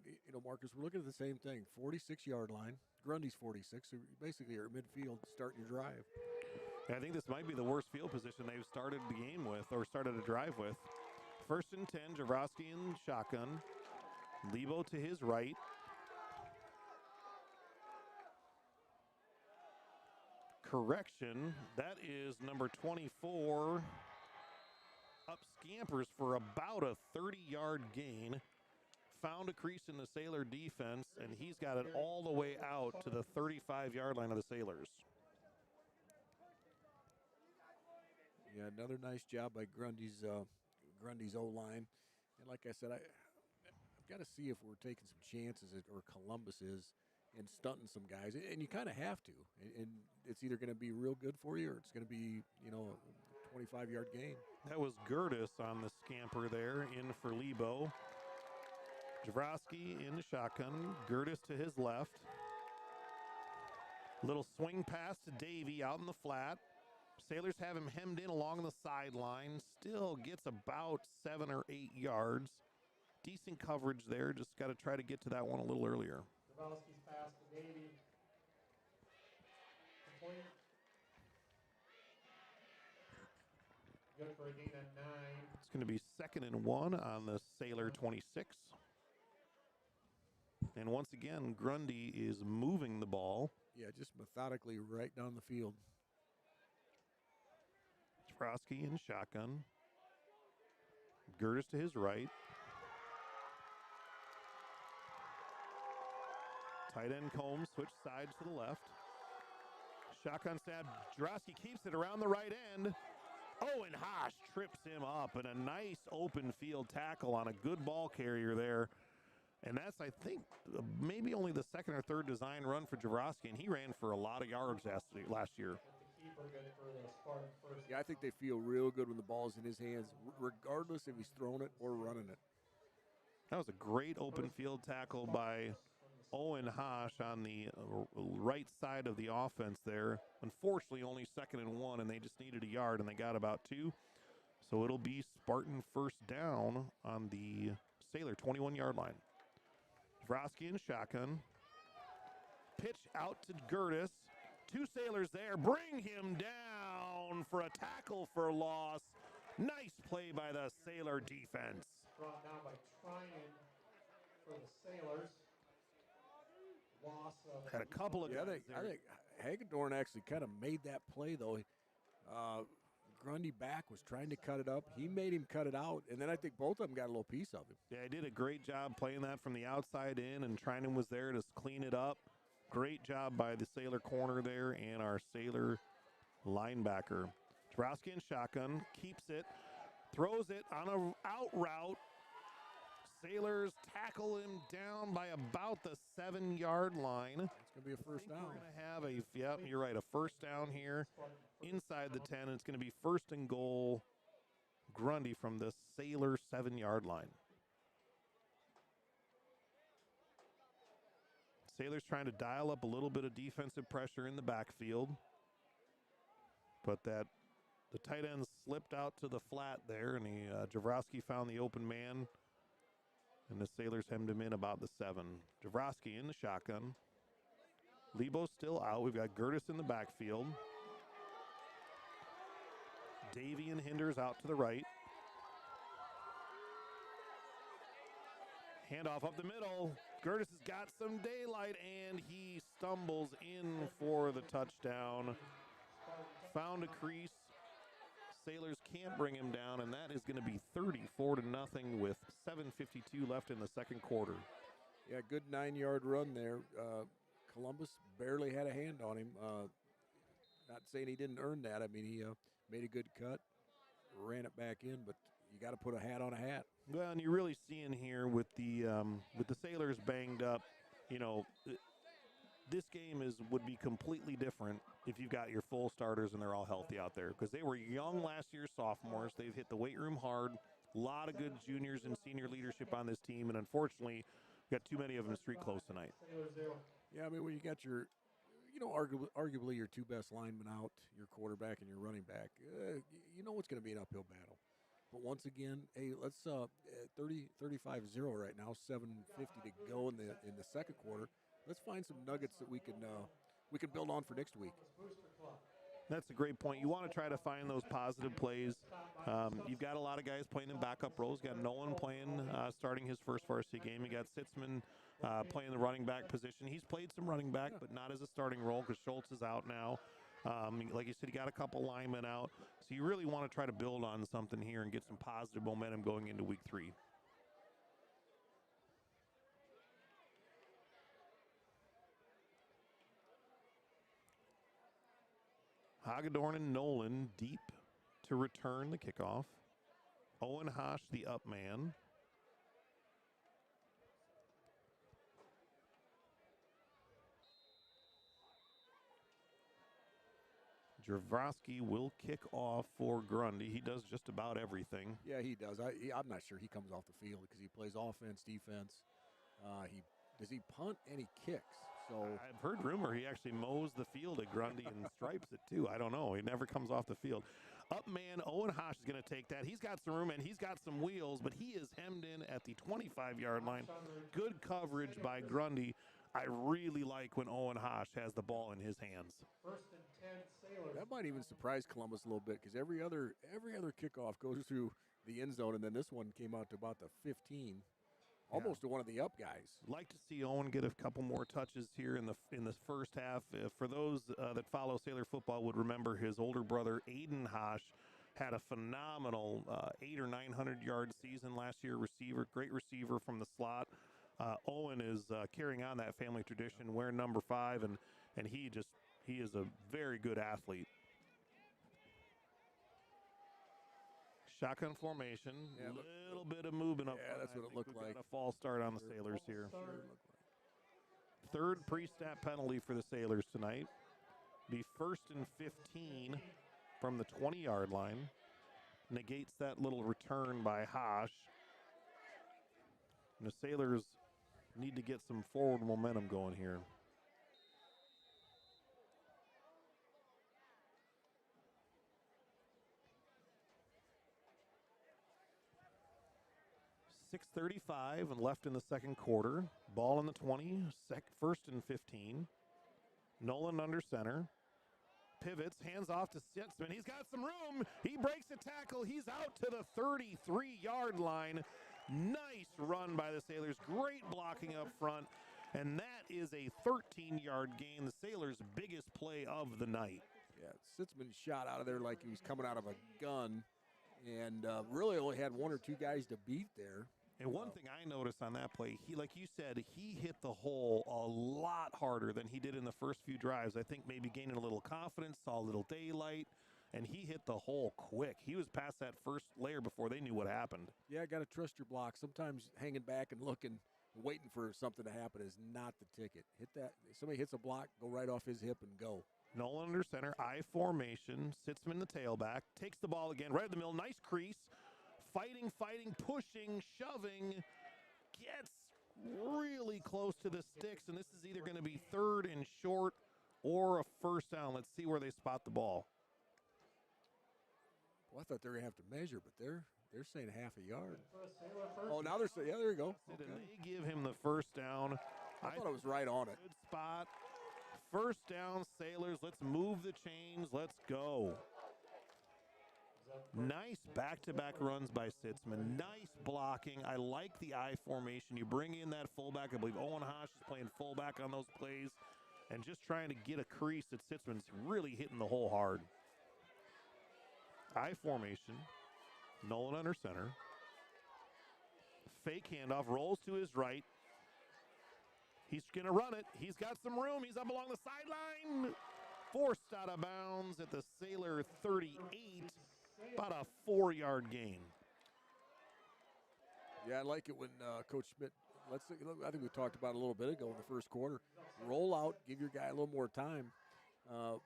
Marcus, we're looking at the same thing. 46-yard line. Grundy's 46, so basically you're at midfield starting your drive. I think this might be the worst field position they've started the game with or started a drive with. 1st and 10, Javrowski in shotgun. Lebo to his right. Correction, that is number 24. Up scampers for about a 30-yard gain. Found a crease in the Sailor defense, and he's got it all the way out to the 35-yard line of the Sailors. Yeah, another nice job by Grundy's O-line. And like I said, I've got to see if we're taking some chances, or Columbus is, in stunting some guys. And you kind of have to. And it's either going to be real good for you or it's going to be, a 25-yard gain. That was Gertis on the scamper there, in for Lebo. Javrowski in the shotgun. Gertis to his left. Little swing pass to Davey out in the flat. Sailors have him hemmed in along the sideline. Still gets about 7 or 8 yards. Decent coverage there. Just got to try to get to that one a little earlier. Javrowski's pass to Davey. Complete. Good for a gain of 9. It's going to be 2nd and 1 on the Sailor 26. And once again, Grundy is moving the ball. Yeah, just methodically right down the field. Javrowski in shotgun. Gertis to his right. Tight end Combs, switch sides to the left. Shotgun snap. Javrowski keeps it around the right end. Owen Haas trips him up, and a nice open field tackle on a good ball carrier there. And that's, I think, maybe only the second or third design run for Jaworski, and he ran for a lot of yards last year. Yeah, I think they feel real good when the ball's in his hands, regardless if he's throwing it or running it. That was a great open field tackle by Owen Haas on the right side of the offense there. Unfortunately, only 2nd and 1, and they just needed a yard, and they got about 2. So it'll be Spartan first down on the Sailor 21-yard line. Jaworski in shotgun. Pitch out to Gertis. 2 Sailors there. Bring him down for a tackle for loss. Nice play by the Sailor defense. Brought down by Tryon for the Sailors. Loss of Had a couple of I think Hagedorn actually kind of made that play, though. Grundy back was trying to cut it up. He made him cut it out, and then I think both of them got a little piece of him. Yeah, he did a great job playing that from the outside in, and Trinan was there to clean it up. Great job by the Sailor corner there and our Sailor linebacker. Jaworski in shotgun, keeps it, throws it on a out route. Sailors tackle him down by about the 7-yard line. It's going to be a first down. We're going to have you're right, a first down here inside the 10. And it's going to be 1st and goal, Grundy from the Sailor 7-yard line. Sailors trying to dial up a little bit of defensive pressure in the backfield. But the tight end slipped out to the flat there, and Jaworski found the open man. And the Sailors hemmed him in about the 7. Jaworski in the shotgun. Lebo's still out. We've got Gertis in the backfield. Davey and Hinders out to the right. Handoff up the middle. Gertis has got some daylight, and he stumbles in for the touchdown. Found a crease. Sailors can't bring him down, and that is going to be 34-0 with 7:52 left in the second quarter. Yeah, good 9-yard run there. Columbus barely had a hand on him. Not saying he didn't earn that. I mean, he made a good cut, ran it back in, but you got to put a hat on a hat. Well, and you're really seeing here with the Sailors banged up, this game would be completely different if you've got your full starters and they're all healthy out there, because they were young last year, sophomores. They've hit the weight room hard. A lot of good juniors and senior leadership on this team, and unfortunately, we've got too many of them street close tonight. Yeah, I mean, when you got your, arguably your 2 best linemen out, your quarterback and your running back, you know it's going to be an uphill battle. But once again, hey, let's 35-0 right now, 7:50 to go in the second quarter. Let's find some nuggets that we can build on for next week. That's a great point. You want to try to find those positive plays. You've got a lot of guys playing in backup roles. You got Nolan playing, starting his first varsity game. You got Sitzman playing the running back position. He's played some running back, but not as a starting role because Schultz is out now. Like you said, you got a couple linemen out. So you really want to try to build on something here and get some positive momentum going into week 3. Hagedorn and Nolan deep to return the kickoff. Owen Haas, the up man. Jaworski will kick off for Grundy. He does just about everything. Yeah, he does. I'm not sure he comes off the field because he plays offense, defense. Does he punt and he kicks? So I've heard rumor he actually mows the field at Grundy and stripes it too. I don't know. He never comes off the field. Up man, Owen Haas is going to take that. He's got some room and he's got some wheels, but he is hemmed in at the 25-yard line. Good coverage by Grundy. I really like when Owen Haas has the ball in his hands. 1st and 10 Sailors. that might even surprise Columbus a little bit because every other kickoff goes through the end zone, and then this one came out to about the 15. Almost to one of the up guys. Like to see Owen get a couple more touches here in the first half. For those that follow Sailor football would remember his older brother Aiden Haas had a phenomenal 800 or 900 yard season last year. Great receiver from the slot. Owen is carrying on that family tradition, wearing number 5, and he is a very good athlete. Shotgun formation. Yeah, Little bit of movement up. Yeah, front. that's I what it think looked we've like. got a false start on the Sure. Sailors here. Sure looked like. Third pre-snap penalty for the Sailors tonight. Be 1st and 15 from the 20-yard line. Negates that little return by Hosh. And the Sailors need to get some forward momentum going here. .6:35 and left in the second quarter. Ball in the 20, 1st and 15. Nolan under center. Pivots, hands off to Sitzman. He's got some room. He breaks a tackle. He's out to the 33-yard line. Nice run by the Sailors. Great blocking up front. And that is a 13-yard gain, the Sailors' biggest play of the night. Yeah, Sitzman shot out of there like he was coming out of a gun, and really only had one or two guys to beat there. And one thing I noticed on that play, he, like you said, he hit the hole a lot harder than he did in the first few drives. I think maybe gaining a little confidence, saw a little daylight, and he hit the hole quick. He was past that first layer before they knew what happened. Yeah, got to trust your block. Sometimes hanging back and looking, waiting for something to happen is not the ticket. Hit that. If somebody hits a block, go right off his hip and go. Nolan under center, I formation, Sitzman the tailback, takes the ball again, right in the middle, nice crease. Fighting, pushing, shoving, gets really close to the sticks, and this is either going to be 3rd and short or a first down. Let's see where they spot the ball. Well, I thought they were going to have to measure, but they're saying half a yard. Oh, now they're saying, yeah, there you go. Okay. And they give him the first down. I thought it was right on it. Good spot. First down, Sailors. Let's move the chains. Let's go. Nice back-to-back runs by Sitzman. Nice blocking. I like the I formation. You bring in that fullback. I believe Owen Hosh is playing fullback on those plays and just trying to get a crease that Sitzman's really hitting the hole hard. I formation. Nolan under center. Fake handoff. Rolls to his right. He's going to run it. He's got some room. He's up along the sideline. Forced out of bounds at the Sailor 38. About a 4-yard gain. Yeah, I like it when Coach Schmidt, I think we talked about it a little bit ago in the first quarter. Roll out, give your guy a little more time.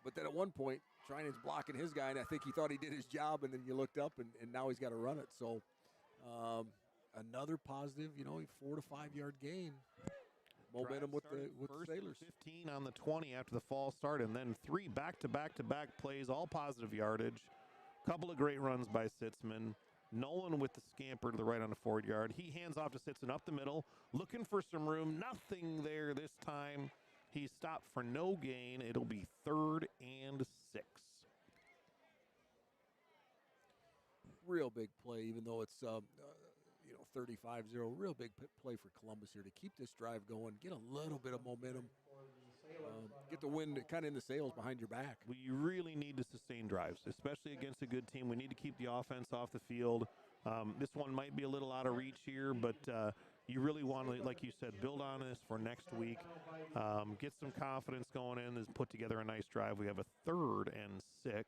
But then at one point, Trinan's blocking his guy, and I think he thought he did his job, and then you looked up, and now he's got to run it. So another positive, 4 to 5 yard gain. Momentum with the Sailors. 15 on the 20 after the false start, and then 3 back-to-back plays, all positive yardage. Couple of great runs by Sitzman. Nolan with the scamper to the right on the 4-yard. He hands off to Sitzman up the middle, looking for some room. Nothing there this time. He stopped for no gain. It'll be 3rd and 6. Real big play, even though it's 35-0. Real big play for Columbus here to keep this drive going, get a little bit of momentum, get the wind kind of in the sails behind your back. We really need to sustain drives, especially against a good team. We need to keep the offense off the field. This one might be a little out of reach here, but you really want to, like you said, build on this for next week. Get some confidence going in, and put together a nice drive. We have a 3rd and 6.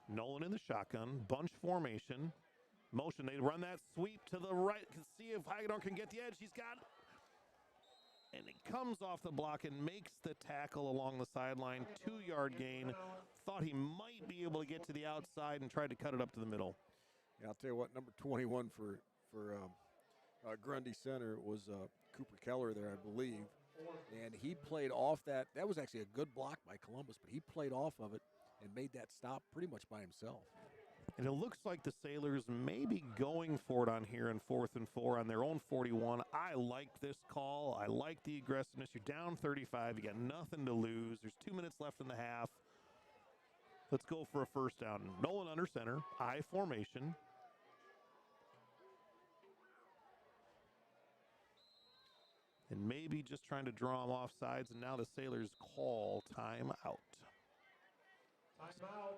Nolan in the shotgun, bunch formation, motion. They run that sweep to the right. Can see if Hagedorn can get the edge. He's got, and he comes off the block and makes the tackle along the sideline. 2-yard gain. Thought he might be able to get to the outside and tried to cut it up to the middle. Yeah, I'll tell you what, number 21 for Grundy Center was Cooper Keller there, I believe. And he played off that. That was actually a good block by Columbus, but he played off of it and made that stop pretty much by himself. And it looks like the Sailors may be going for it on here in 4th and 4 on their own 41. I like this call. I like the aggressiveness. You're down 35. You got nothing to lose. There's 2 minutes left in the half. Let's go for a first down. Nolan under center. I formation. And maybe just trying to draw them off sides. And now the Sailors call timeout.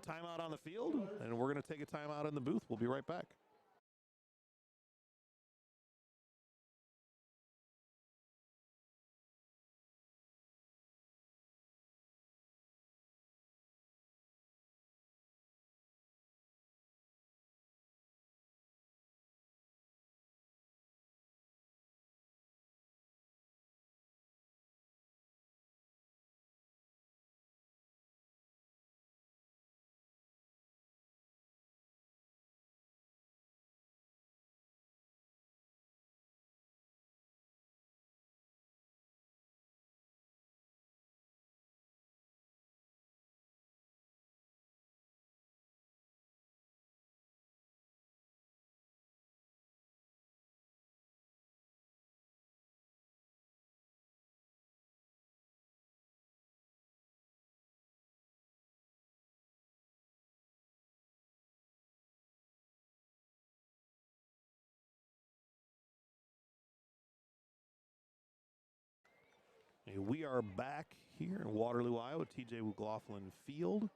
Timeout on the field, and we're going to take a timeout in the booth. We'll be right back. We are back here in Waterloo, Iowa, TJ McLaughlin Field.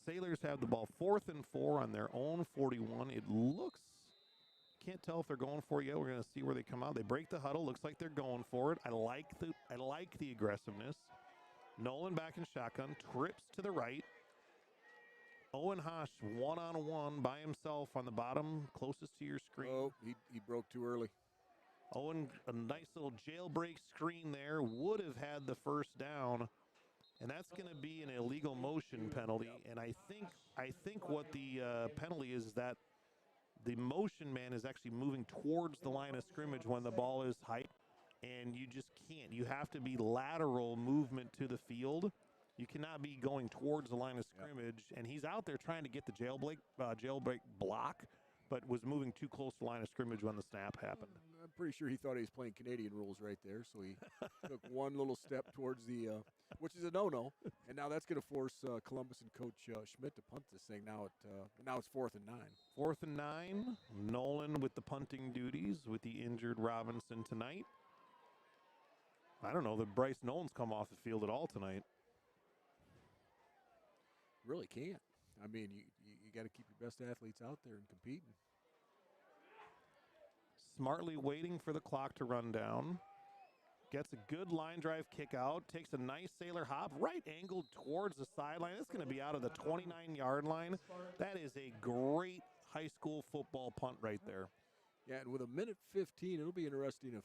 Sailors have the ball 4th and 4 on their own 41. It looks, can't tell if they're going for it yet. We're going to see where they come out. They break the huddle. Looks like they're going for it. I like the aggressiveness. Nolan back in shotgun, trips to the right. Owen Hosh one-on-one by himself on the bottom, closest to your screen. Oh, he broke too early. Owen, a nice little jailbreak screen there, would have had the first down, and that's going to be an illegal motion penalty. And I think what the penalty is that the motion man is actually moving towards the line of scrimmage when the ball is hyped, and you just can't. You have to be lateral movement to the field. You cannot be going towards the line of scrimmage, and he's out there trying to get the jailbreak block, but was moving too close to the line of scrimmage when the snap happened. I'm pretty sure he thought he was playing Canadian rules right there, so he took one little step towards the, which is a no-no, and now that's going to force Columbus and Coach Schmidt to punt this thing. Now it's 4th and 9. 4th and 9. Nolan with the punting duties with the injured Robinson tonight. I don't know that Bryce Nolan's come off the field at all tonight. Really can't. I mean, you got to keep your best athletes out there and competing. Smartly waiting for the clock to run down. Gets a good line drive kick out. Takes a nice sailor hop. Right angled towards the sideline. It's going to be out of the 29-yard line. That is a great high school football punt right there. Yeah, and with 1:15, it'll be interesting if,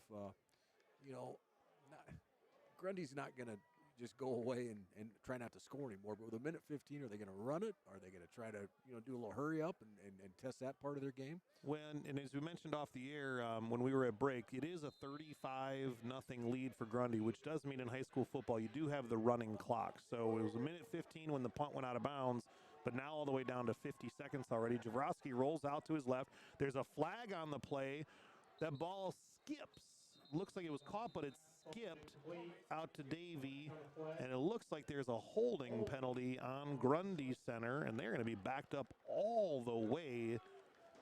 Grundy's not going to just go away and try not to score anymore. But with 1:15, are they going to run it? Are they going to try to do a little hurry up and test that part of their game? And as we mentioned off the air when we were at break, it is a 35-0 lead for Grundy, which does mean in high school football you do have the running clock. So it was 1:15 when the punt went out of bounds, but now all the way down to 50 seconds already. Jaworski rolls out to his left. There's a flag on the play. That ball skips. Looks like it was caught, but it skipped out to Davey, and it looks like there's a holding penalty on Grundy Center, and they're going to be backed up all the way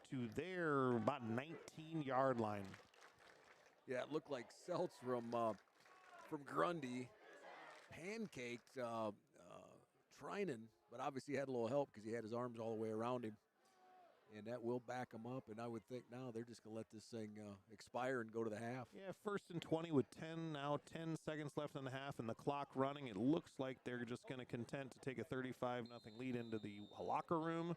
to their about 19-yard line. Yeah, it looked like Seltz from Grundy pancaked Trinan, but obviously had a little help because he had his arms all the way around him. And that will back them up, and I would think now they're just going to let this thing expire and go to the half. Yeah, 1st and 20 with 10 seconds left in the half and the clock running. It looks like they're just going to content to take a 35-0 lead into the locker room.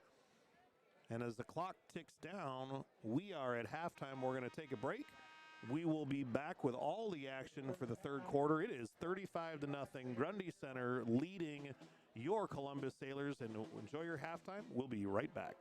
And as the clock ticks down, we are at halftime. We're going to take a break. We will be back with all the action for the third quarter. It is 35-0. Grundy Center leading your Columbus Sailors. And enjoy your halftime. We'll be right back.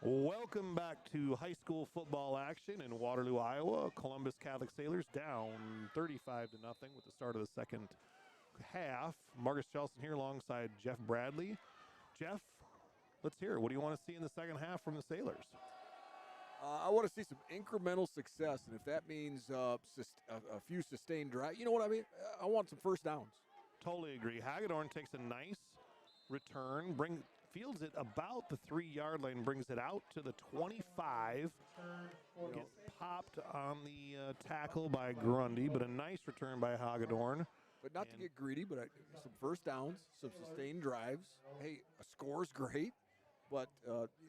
Welcome back to high school football action in Waterloo, Iowa. Columbus Catholic Sailors down 35-0 with the start of the second half. Marcus Chelson here alongside Jeff Bradley. Jeff, let's hear it. What do you want to see in the second half from the Sailors? I want to see some incremental success, and if that means a few sustained drives, you know what I mean? I want some first downs. Totally agree. Hagedorn takes a nice return, fields it about the 3-yard line, brings it out to the 25. Gets popped on the tackle by Grundy, but a nice return by Hagedorn. But not to get greedy, but some first downs, some sustained drives. Hey, a score's great, but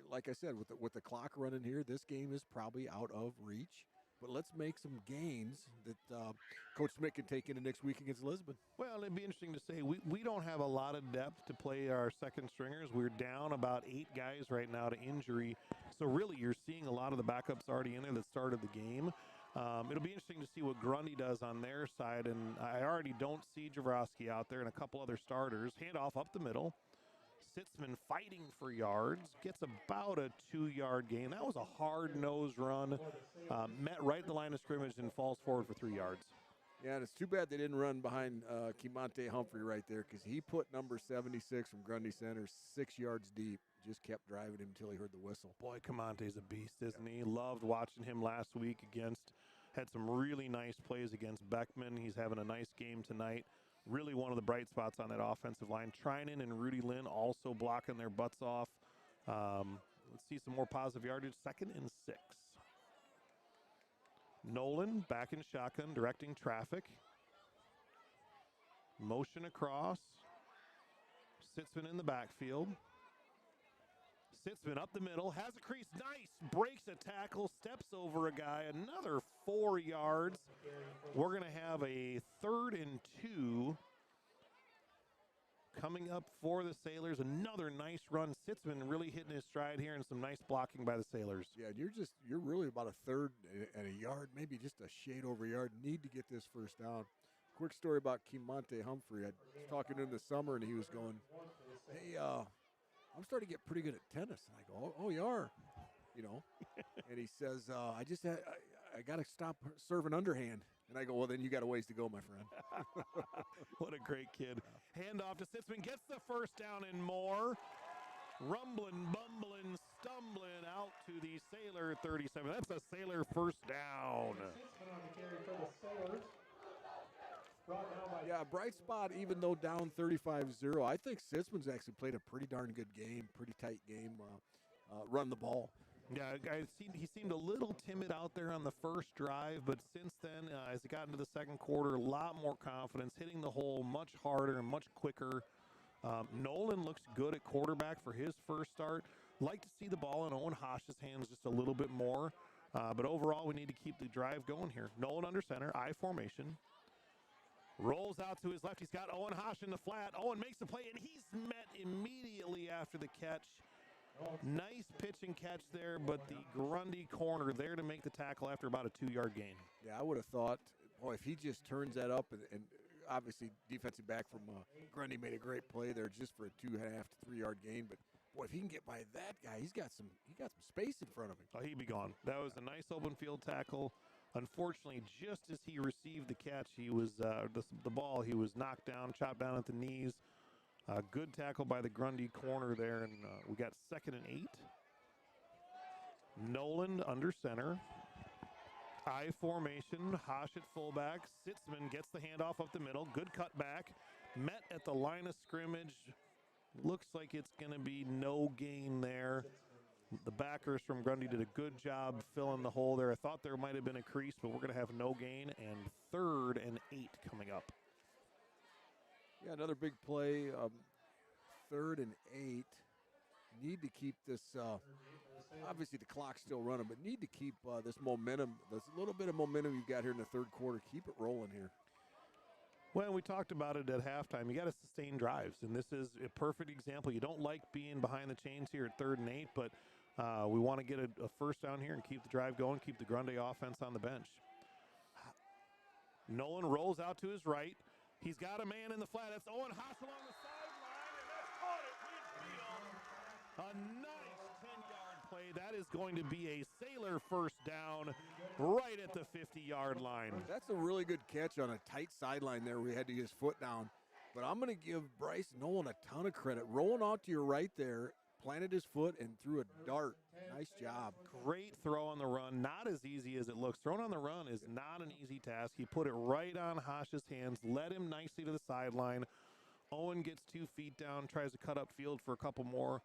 like I said, with the clock running here, this game is probably out of reach. But let's make some gains that Coach Smith can take into next week against Lisbon. Well, it'd be interesting to say we don't have a lot of depth to play our second stringers. We're down about 8 guys right now to injury. So really you're seeing a lot of the backups already in there that started the game. It'll be interesting to see what Grundy does on their side. And I already don't see Jaworski out there and a couple other starters. Handoff up the middle. Sitzman fighting for yards, gets about a 2-yard gain. That was a hard-nosed run, met right at the line of scrimmage and falls forward for 3 yards. Yeah, and it's too bad they didn't run behind Kimante Humphrey right there, because he put number 76 from Grundy Center 6 yards deep. Just kept driving him until he heard the whistle. Boy, Kimante's a beast, isn't he? Loved watching him last week had some really nice plays against Beckman. He's having a nice game tonight. Really one of the bright spots on that offensive line. Trinan and Rudy Lynn also blocking their butts off. Let's see some more positive yardage. 2nd and 6. Nolan back in shotgun, directing traffic. Motion across. Sitzman in the backfield. Sitzman up the middle, has a crease, nice, breaks a tackle, steps over a guy, another 4 yards. We're going to have a 3rd and 2 coming up for the Sailors. Another nice run. Sitzman really hitting his stride here, and some nice blocking by the Sailors. Yeah, you're really about a 3rd and a yard, maybe just a shade over a yard. Need to get this first down. Quick story about Kimante Humphrey. I was talking to him this summer, and he was going, hey, I'm starting to get pretty good at tennis. And I go, oh, you are, you know. And he says, I got to stop serving underhand. And I go, well, then you got a ways to go, my friend. What a great kid. Handoff to Sitzman, gets the first down and more. Rumbling, bumbling, stumbling out to the Sailor 37. That's a Sailor first down. Yeah, bright spot, even though down 35-0. I think Sitzman's actually played a pretty darn good game, pretty tight game, run the ball. Yeah, he seemed a little timid out there on the first drive, but since then, as he got into the second quarter, a lot more confidence, hitting the hole much harder and much quicker. Nolan looks good at quarterback for his first start. Like to see the ball in Owen Hosh's hands just a little bit more, but overall, we need to keep the drive going here. Nolan under center, I formation. Rolls out to his left. He's got Owen Hosh in the flat. Owen makes the play, and he's met immediately after the catch. Nice pitch and catch there, but the Grundy corner there to make the tackle after about a 2-yard gain. Yeah, I would have thought, boy, if he just turns that up, and obviously defensive back from Grundy made a great play there just for a 2.5 to 3-yard gain. But boy, if he can get by that guy, he got some space in front of him. Oh, he'd be gone. That was a nice open field tackle. Unfortunately, just as he received the catch, he was the ball. He was knocked down, chopped down at the knees. Good tackle by the Grundy corner there, and we got 2nd and 8. Nolan under center. I formation. Hosh at fullback. Sitzman gets the handoff up the middle. Good cutback. Met at the line of scrimmage. Looks like it's going to be no gain there. The backers from Grundy did a good job filling the hole there. I thought there might have been a crease, but we're going to have no gain, and 3rd and 8 coming up. Yeah, another big play. 3rd and 8. Need to keep this. Obviously, the clock's still running, but need to keep this momentum, this little bit of momentum you've got here in the third quarter. Keep it rolling here. Well, we talked about it at halftime. You got to sustain drives, and this is a perfect example. You don't like being behind the chains here at 3rd and 8, but we want to get a first down here and keep the drive going, keep the Grundy offense on the bench. Nolan rolls out to his right. He's got a man in the flat. That's Owen Hosh along the sideline, and that's caught at midfield. A nice 10-yard play. That is going to be a Sailor first down right at the 50-yard line. That's a really good catch on a tight sideline there where he had to get his foot down. But I'm going to give Bryce Nolan a ton of credit. Rolling out to your right there, planted his foot and threw a dart. Nice job. Great throw on the run. Not as easy as it looks. Throwing on the run is not an easy task. He put it right on Haash's hands, led him nicely to the sideline. Owen gets 2 feet down, tries to cut up field for a couple more.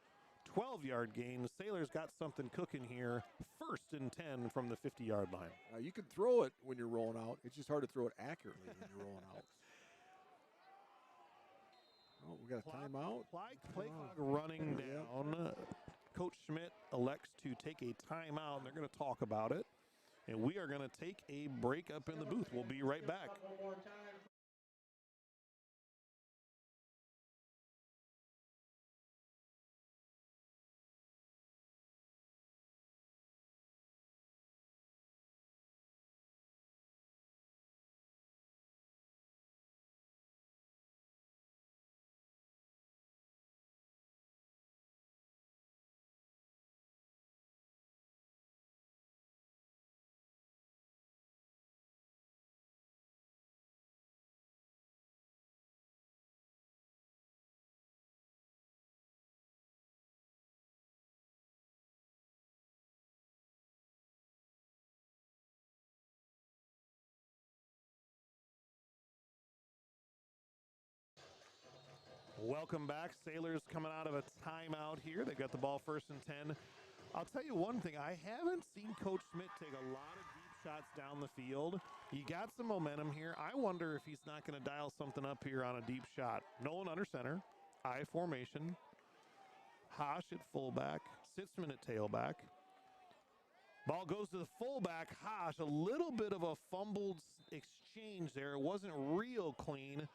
12-yard gain. The Sailors got something cooking here. 1st and 10 from the 50-yard line. You can throw it when you're rolling out. It's just hard to throw it accurately when you're rolling out. Oh, we got a timeout. Play clock running down. Coach Schmidt elects to take a timeout, and they're going to talk about it. And we are going to take a break up in the booth. We'll be right back. Welcome back. Sailors coming out of a timeout here. They got the ball 1st and 10. I'll tell you one thing. I haven't seen Coach Schmidt take a lot of deep shots down the field. He got some momentum here. I wonder if he's not going to dial something up here on a deep shot. Nolan under center. I formation. Haash at fullback. Sitzman at tailback. Ball goes to the fullback. Haash, a little bit of a fumbled exchange there. It wasn't real clean.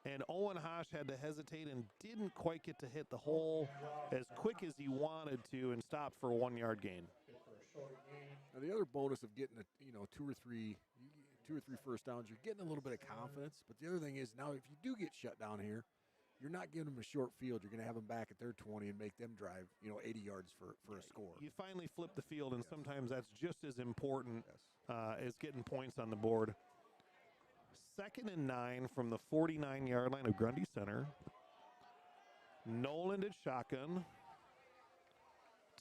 And Owen Haash had to hesitate and didn't quite get to hit the hole as quick as he wanted to and stopped for a 1-yard gain. Now the other bonus of getting two or three first downs, you're getting a little bit of confidence. But the other thing is now if you do get shut down here, you're not giving them a short field. You're going to have them back at their 20 and make them drive 80 yards for a score. You finally flip the field, and sometimes that's just as important as getting points on the board. 2nd and 9 from the 49-yard line of Grundy Center. Nolan at shotgun.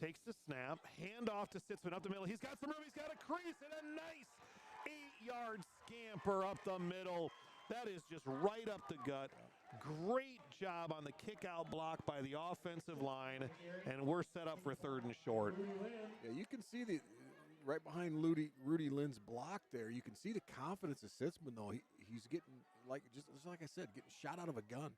Takes the snap. Handoff to Sitzman up the middle. He's got some room. He's got a crease and a nice 8-yard scamper up the middle. That is just right up the gut. Great job on the kick-out block by the offensive line, and we're set up for 3rd and short. Yeah, you can see right behind Rudy Lynn's block there. You can see the confidence of Sitzman, though. He's getting, just like I said, getting shot out of a gun.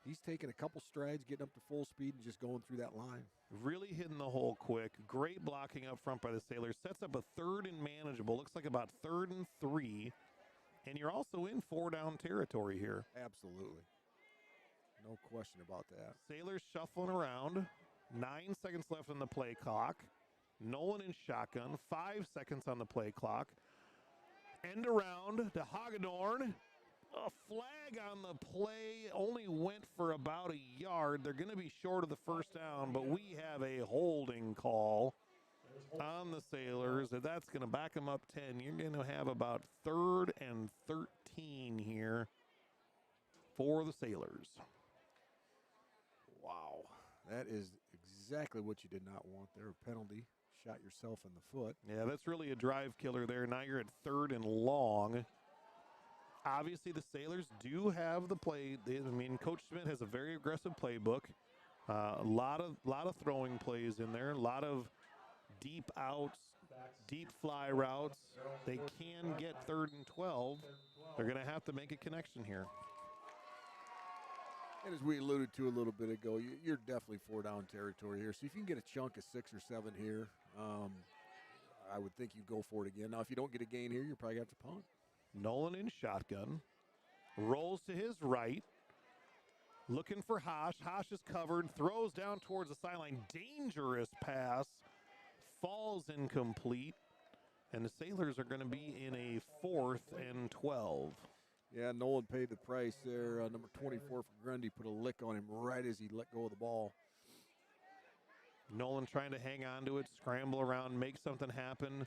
He's taking a couple strides, getting up to full speed, and just going through that line. Really hitting the hole quick. Great blocking up front by the Sailors. Sets up a 3rd and manageable. Looks like about 3rd and 3. And you're also in 4-down territory here. Absolutely. No question about that. Sailors shuffling around. 9 seconds left on the play clock. Nolan in shotgun. 5 seconds on the play clock. End around to Hagedorn. A flag on the play. Only went for about a yard. They're going to be short of the first down, but we have a holding call on the Sailors. That's going to back them up 10. You're going to have about 3rd and 13 here for the Sailors. Wow. That is exactly what you did not want there. A penalty. Shot yourself in the foot. Yeah, that's really a drive killer there. Now you're at 3rd and long. Obviously, the Sailors do have the play. Coach Schmidt has a very aggressive playbook. A lot of throwing plays in there. A lot of deep outs, deep fly routes. They can get 3rd and 12. They're going to have to make a connection here. And as we alluded to a little bit ago, you're definitely 4-down territory here. So if you can get a chunk of 6 or 7 here, I would think you'd go for it again. Now, if you don't get a gain here, you're probably going to have to punt. Nolan in shotgun. Rolls to his right. Looking for Haash. Haash is covered. Throws down towards the sideline. Dangerous pass. Falls incomplete. And the Sailors are going to be in a 4th and 12. Yeah, Nolan paid the price there. Number 24 for Grundy put a lick on him right as he let go of the ball. Nolan trying to hang on to it, scramble around, make something happen.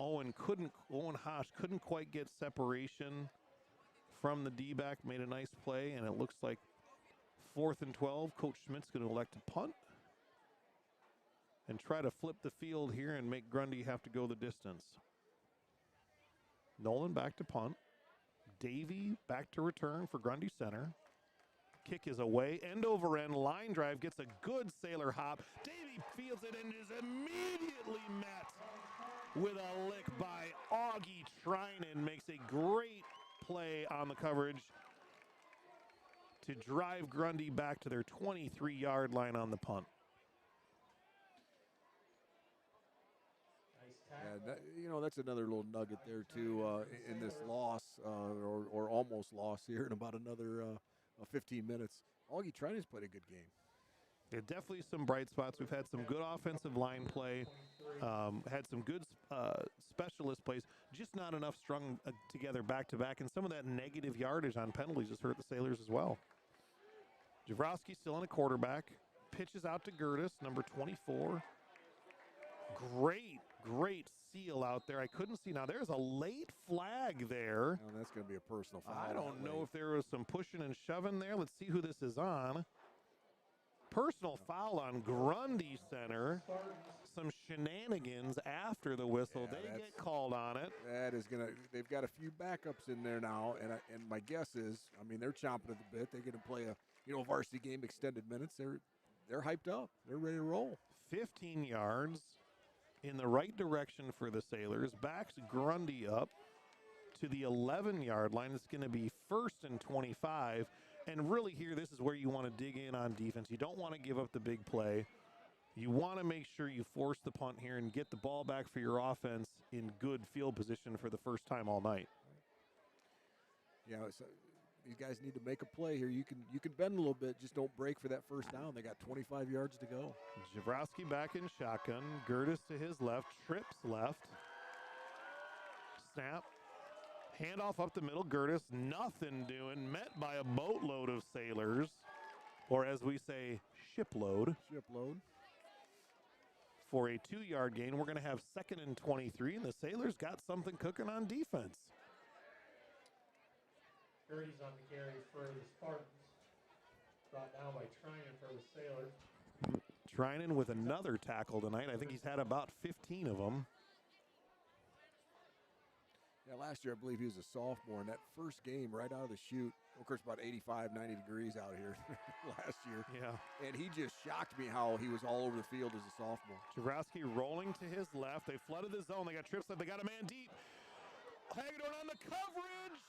Owen Hosh couldn't quite get separation from the D-back, made a nice play, and it looks like 4th and 12. Coach Schmidt's going to elect to punt and try to flip the field here and make Grundy have to go the distance. Nolan back to punt. Davey back to return for Grundy Center. Kick is away, end over end, line drive, gets a good sailor hop. Davey fields it and is immediately met with a lick by Augie Trinan. Makes a great play on the coverage to drive Grundy back to their 23-yard line on the punt. Yeah, that's another little nugget there too in this loss or almost loss here in about another 15 minutes. Augie Trinan's played a good game. Yeah, definitely some bright spots. We've had some good offensive line play, had some good specialist plays, just not enough strung together back-to-back, and some of that negative yardage on penalties has hurt the Sailors as well. Javrowski still in a quarterback, pitches out to Gertis, number 24. Great seal out there. I couldn't see. Now, there's a late flag there. Oh, that's going to be a personal foul. I don't know if there was some pushing and shoving there. Let's see who this is on. Personal foul on Grundy Center. Some shenanigans after the whistle. Yeah, they get called on it. That is going to – they've got a few backups in there now, and my guess is, I mean, they're chomping at the bit. They're going to play a varsity game, extended minutes. They're hyped up. They're ready to roll. 15 yards in the right direction for the Sailors. Backs Grundy up to the 11-yard line. It's going to be 1st and 25. And really here, this is where you want to dig in on defense. You don't want to give up the big play. You want to make sure you force the punt here and get the ball back for your offense in good field position for the first time all night. Yeah, these guys need to make a play here. You can bend a little bit, just don't break for that first down. They got 25 yards to go. Javrowski back in shotgun. Gertis to his left. Trips left. Snap. Handoff up the middle. Gertis, nothing doing. Met by a boatload of Sailors. Or as we say, shipload. Shipload. For a 2-yard gain. We're going to have 2nd and 23, and the Sailors got something cooking on defense. Gerdy's on the carry for the Spartans. Brought down by Trinan for the Sailors. Trinan with another tackle tonight. I think he's had about 15 of them. Yeah, last year I believe he was a sophomore, and that first game right out of the chute, of course about 85, 90 degrees out here last year. Yeah. And he just shocked me how he was all over the field as a sophomore. Javrowski rolling to his left. They flooded the zone. They got trips up. They got a man deep. Hagedorn on the coverage.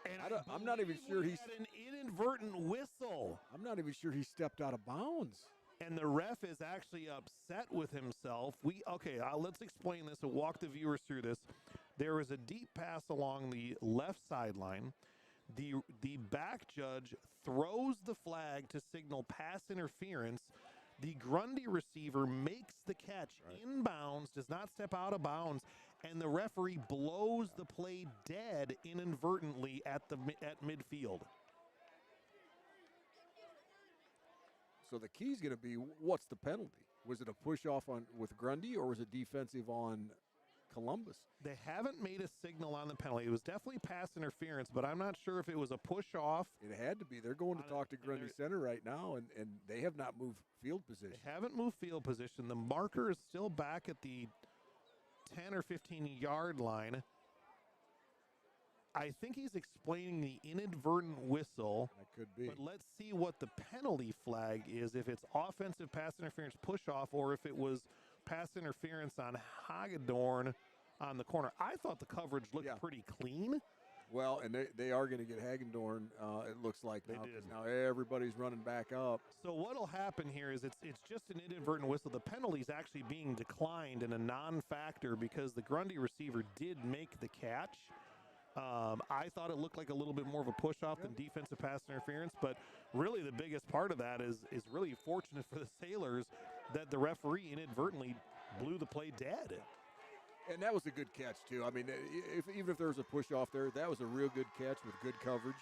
And I'm not even sure he's had an inadvertent whistle. I'm not even sure he stepped out of bounds. And the ref is actually upset with himself. Let's explain this and walk the viewers through this. There was a deep pass along the left sideline. The back judge throws the flag to signal pass interference. The Grundy receiver makes the catch inbounds, does not step out of bounds, and the referee blows the play dead inadvertently at midfield. So the key is going to be, what's the penalty? Was it a push-off with Grundy, or was it defensive on Columbus? They haven't made a signal on the penalty. It was definitely pass interference, but I'm not sure if it was a push-off. It had to be. They're going to talk to Grundy Center right now, and they have not moved field position. They haven't moved field position. The marker is still back at the 10 or 15-yard line. I think he's explaining the inadvertent whistle. That could be. But let's see what the penalty flag is, if it's offensive pass interference push-off or if it was pass interference on Hagedorn on the corner. I thought the coverage looked pretty clean. Well, and they are going to get Hagedorn, it looks like. They did. Now everybody's running back up. So what'll happen here is it's just an inadvertent whistle. The penalty's actually being declined in a non-factor because the Grundy receiver did make the catch. I thought it looked like a little bit more of a push-off than defensive pass interference, but really the biggest part of that is really fortunate for the Sailors that the referee inadvertently blew the play dead. And that was a good catch, too. I mean, even if there was a push-off there, that was a real good catch with good coverage.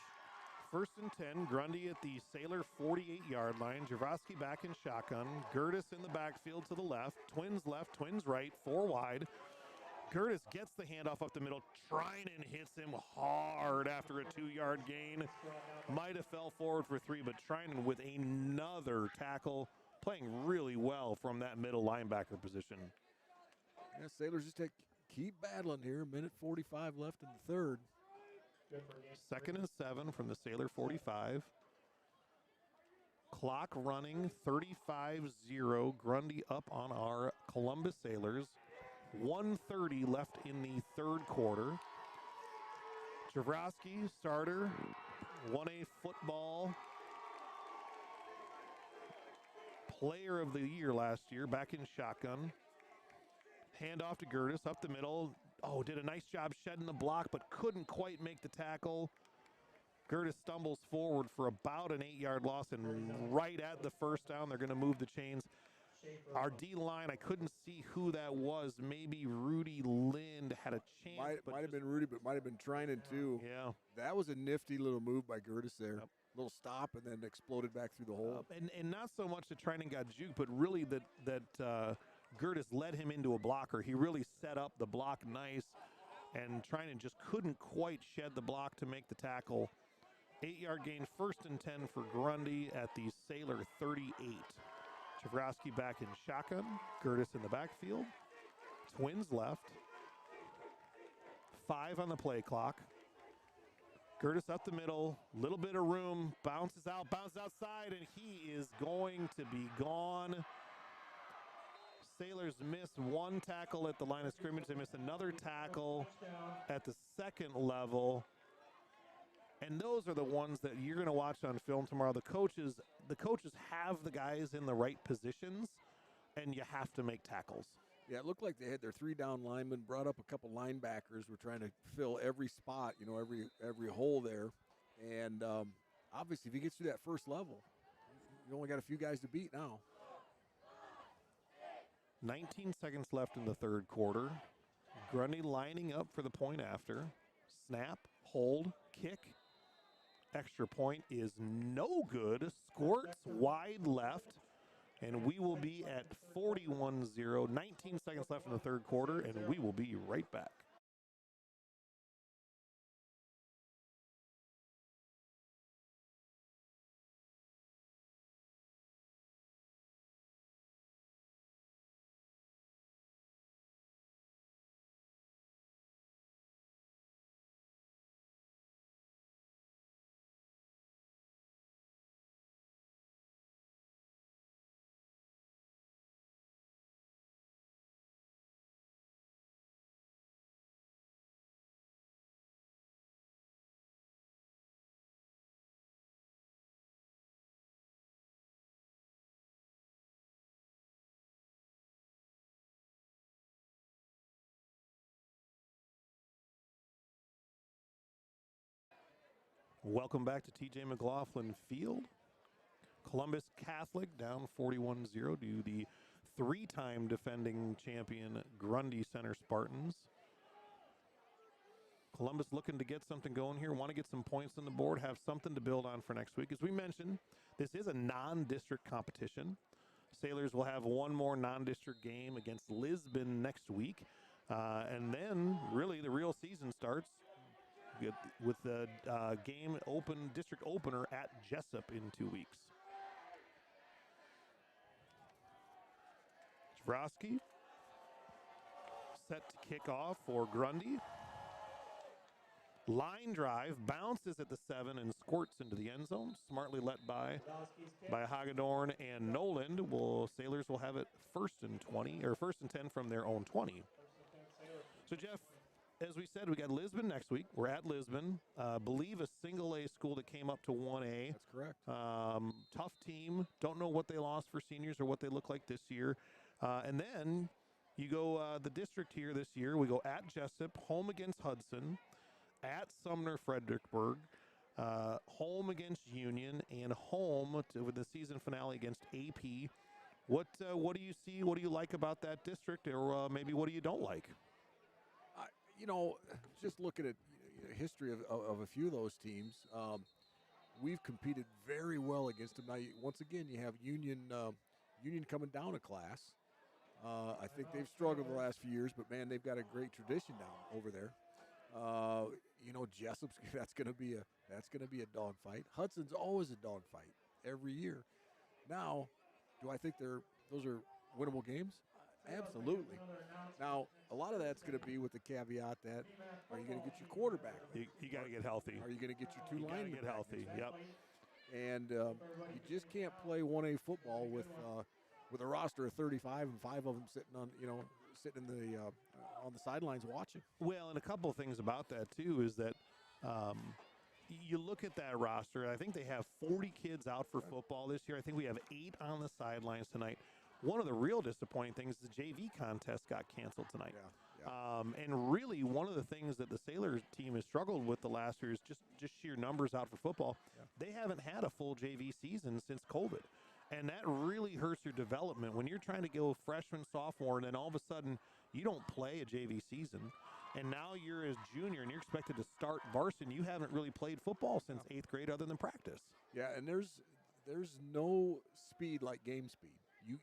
First and 10, Grundy at the Sailor 48-yard line. Javrovsky back in shotgun. Gertis in the backfield to the left. Twins left, twins right, 4 wide. Gertis gets the handoff up the middle. Trinan hits him hard after a 2-yard gain. Might have fell forward for 3, but Trinan with another tackle, playing really well from that middle linebacker position. Yeah, Sailors just keep battling here. 1:45 left in the third. Second and 7 from the Sailor 45. Clock running, 35-0. Grundy up on our Columbus Sailors. 1:30 left in the third quarter. Javrovsky, starter, 1A football player of the year last year, back in shotgun. Handoff to Gertis up the middle. Oh, did a nice job shedding the block, but couldn't quite make the tackle. Gertis stumbles forward for about an 8-yard loss, and right at the first down, they're going to move the chains. Our D-line, I couldn't see who that was. Maybe Rudy Lind had a chance. Might have been Rudy, but might have been Trinan too. Yeah. That was a nifty little move by Gertis there. Yep. Little stop and then exploded back through the hole. And not so much that Trinan got juked, but really that Gertis led him into a blocker. He really set up the block nice, and Trinan just couldn't quite shed the block to make the tackle. 8-yard gain, first and 10 for Grundy at the Sailor 38. Javrovsky back in shotgun. Gertis in the backfield. Twins left. 5 on the play clock. Gertis up the middle. Little bit of room. Bounces outside, and he is going to be gone. Sailors missed 1 tackle at the line of scrimmage. They missed another tackle at the second level. And those are the ones that you're going to watch on film tomorrow. The coaches have the guys in the right positions, and you have to make tackles. Yeah, it looked like they had their 3 down linemen, brought up a couple linebackers, were trying to fill every spot, every hole there. And obviously, if he gets through that first level, you only got a few guys to beat now. 19 seconds left in the third quarter. Grundy lining up for the point after. Snap, hold, kick. Extra point is no good. Squirts wide left. And we will be at 41-0. 19 seconds left in the third quarter, and we will be right back. Welcome back to TJ McLaughlin Field. Columbus Catholic down 41-0 to the 3-time defending champion Grundy Center Spartans. Columbus looking to get something going here, want to get some points on the board, have something to build on for next week. As we mentioned, this is a non-district competition. Sailors will have one more non-district game against Lisbon next week. And then really the real season starts with the district opener at Jessup in 2 weeks. Javrovsky set to kick off for Grundy. Line drive, bounces at the 7 and squirts into the end zone. Smartly let by Hagedorn and Noland. Sailors will have it first and 10 from their own 20. So Jeff, as we said, we got Lisbon next week. We're at Lisbon. Believe a single A school that came up to 1A. That's correct. Tough team. Don't know what they lost for seniors or what they look like this year. And then you go the district here this year. We go at Jessup, home against Hudson, at Sumner Fredericksburg, home against Union, and home with the season finale against AP. What do you see? What do you like about that district, or maybe what do you don't like? Just looking at history of a few of those teams, we've competed very well against them. Now, once again, you have Union coming down a class. I think they've struggled the last few years, but man, they've got a great tradition down over there. Jessup's that's going to be a dogfight. Hudson's always a dogfight every year. Now, do I think those are winnable games? Absolutely. Now, a lot of that's going to be with the caveat that are you going to get your quarterback? You got to get healthy. Are you going to get your two You got to linemen? get healthy. Yep. And you just can't play 1A football with a roster of 35 and 5 of them sitting on the sidelines watching. Well, and a couple of things about that too is that you look at that roster. I think they have 40 kids out for football this year. I think we have 8 on the sidelines tonight. One of the real disappointing things is the JV contest got canceled tonight. Yeah. And really, one of the things that the Sailors team has struggled with the last year is just sheer numbers out for football. Yeah. They haven't had a full JV season since COVID. And that really hurts your development when you're trying to go freshman, sophomore, and then all of a sudden you don't play a JV season. And now you're a junior and you're expected to start varsity. You haven't really played football since 8th grade other than practice. Yeah, and there's no speed like game speed.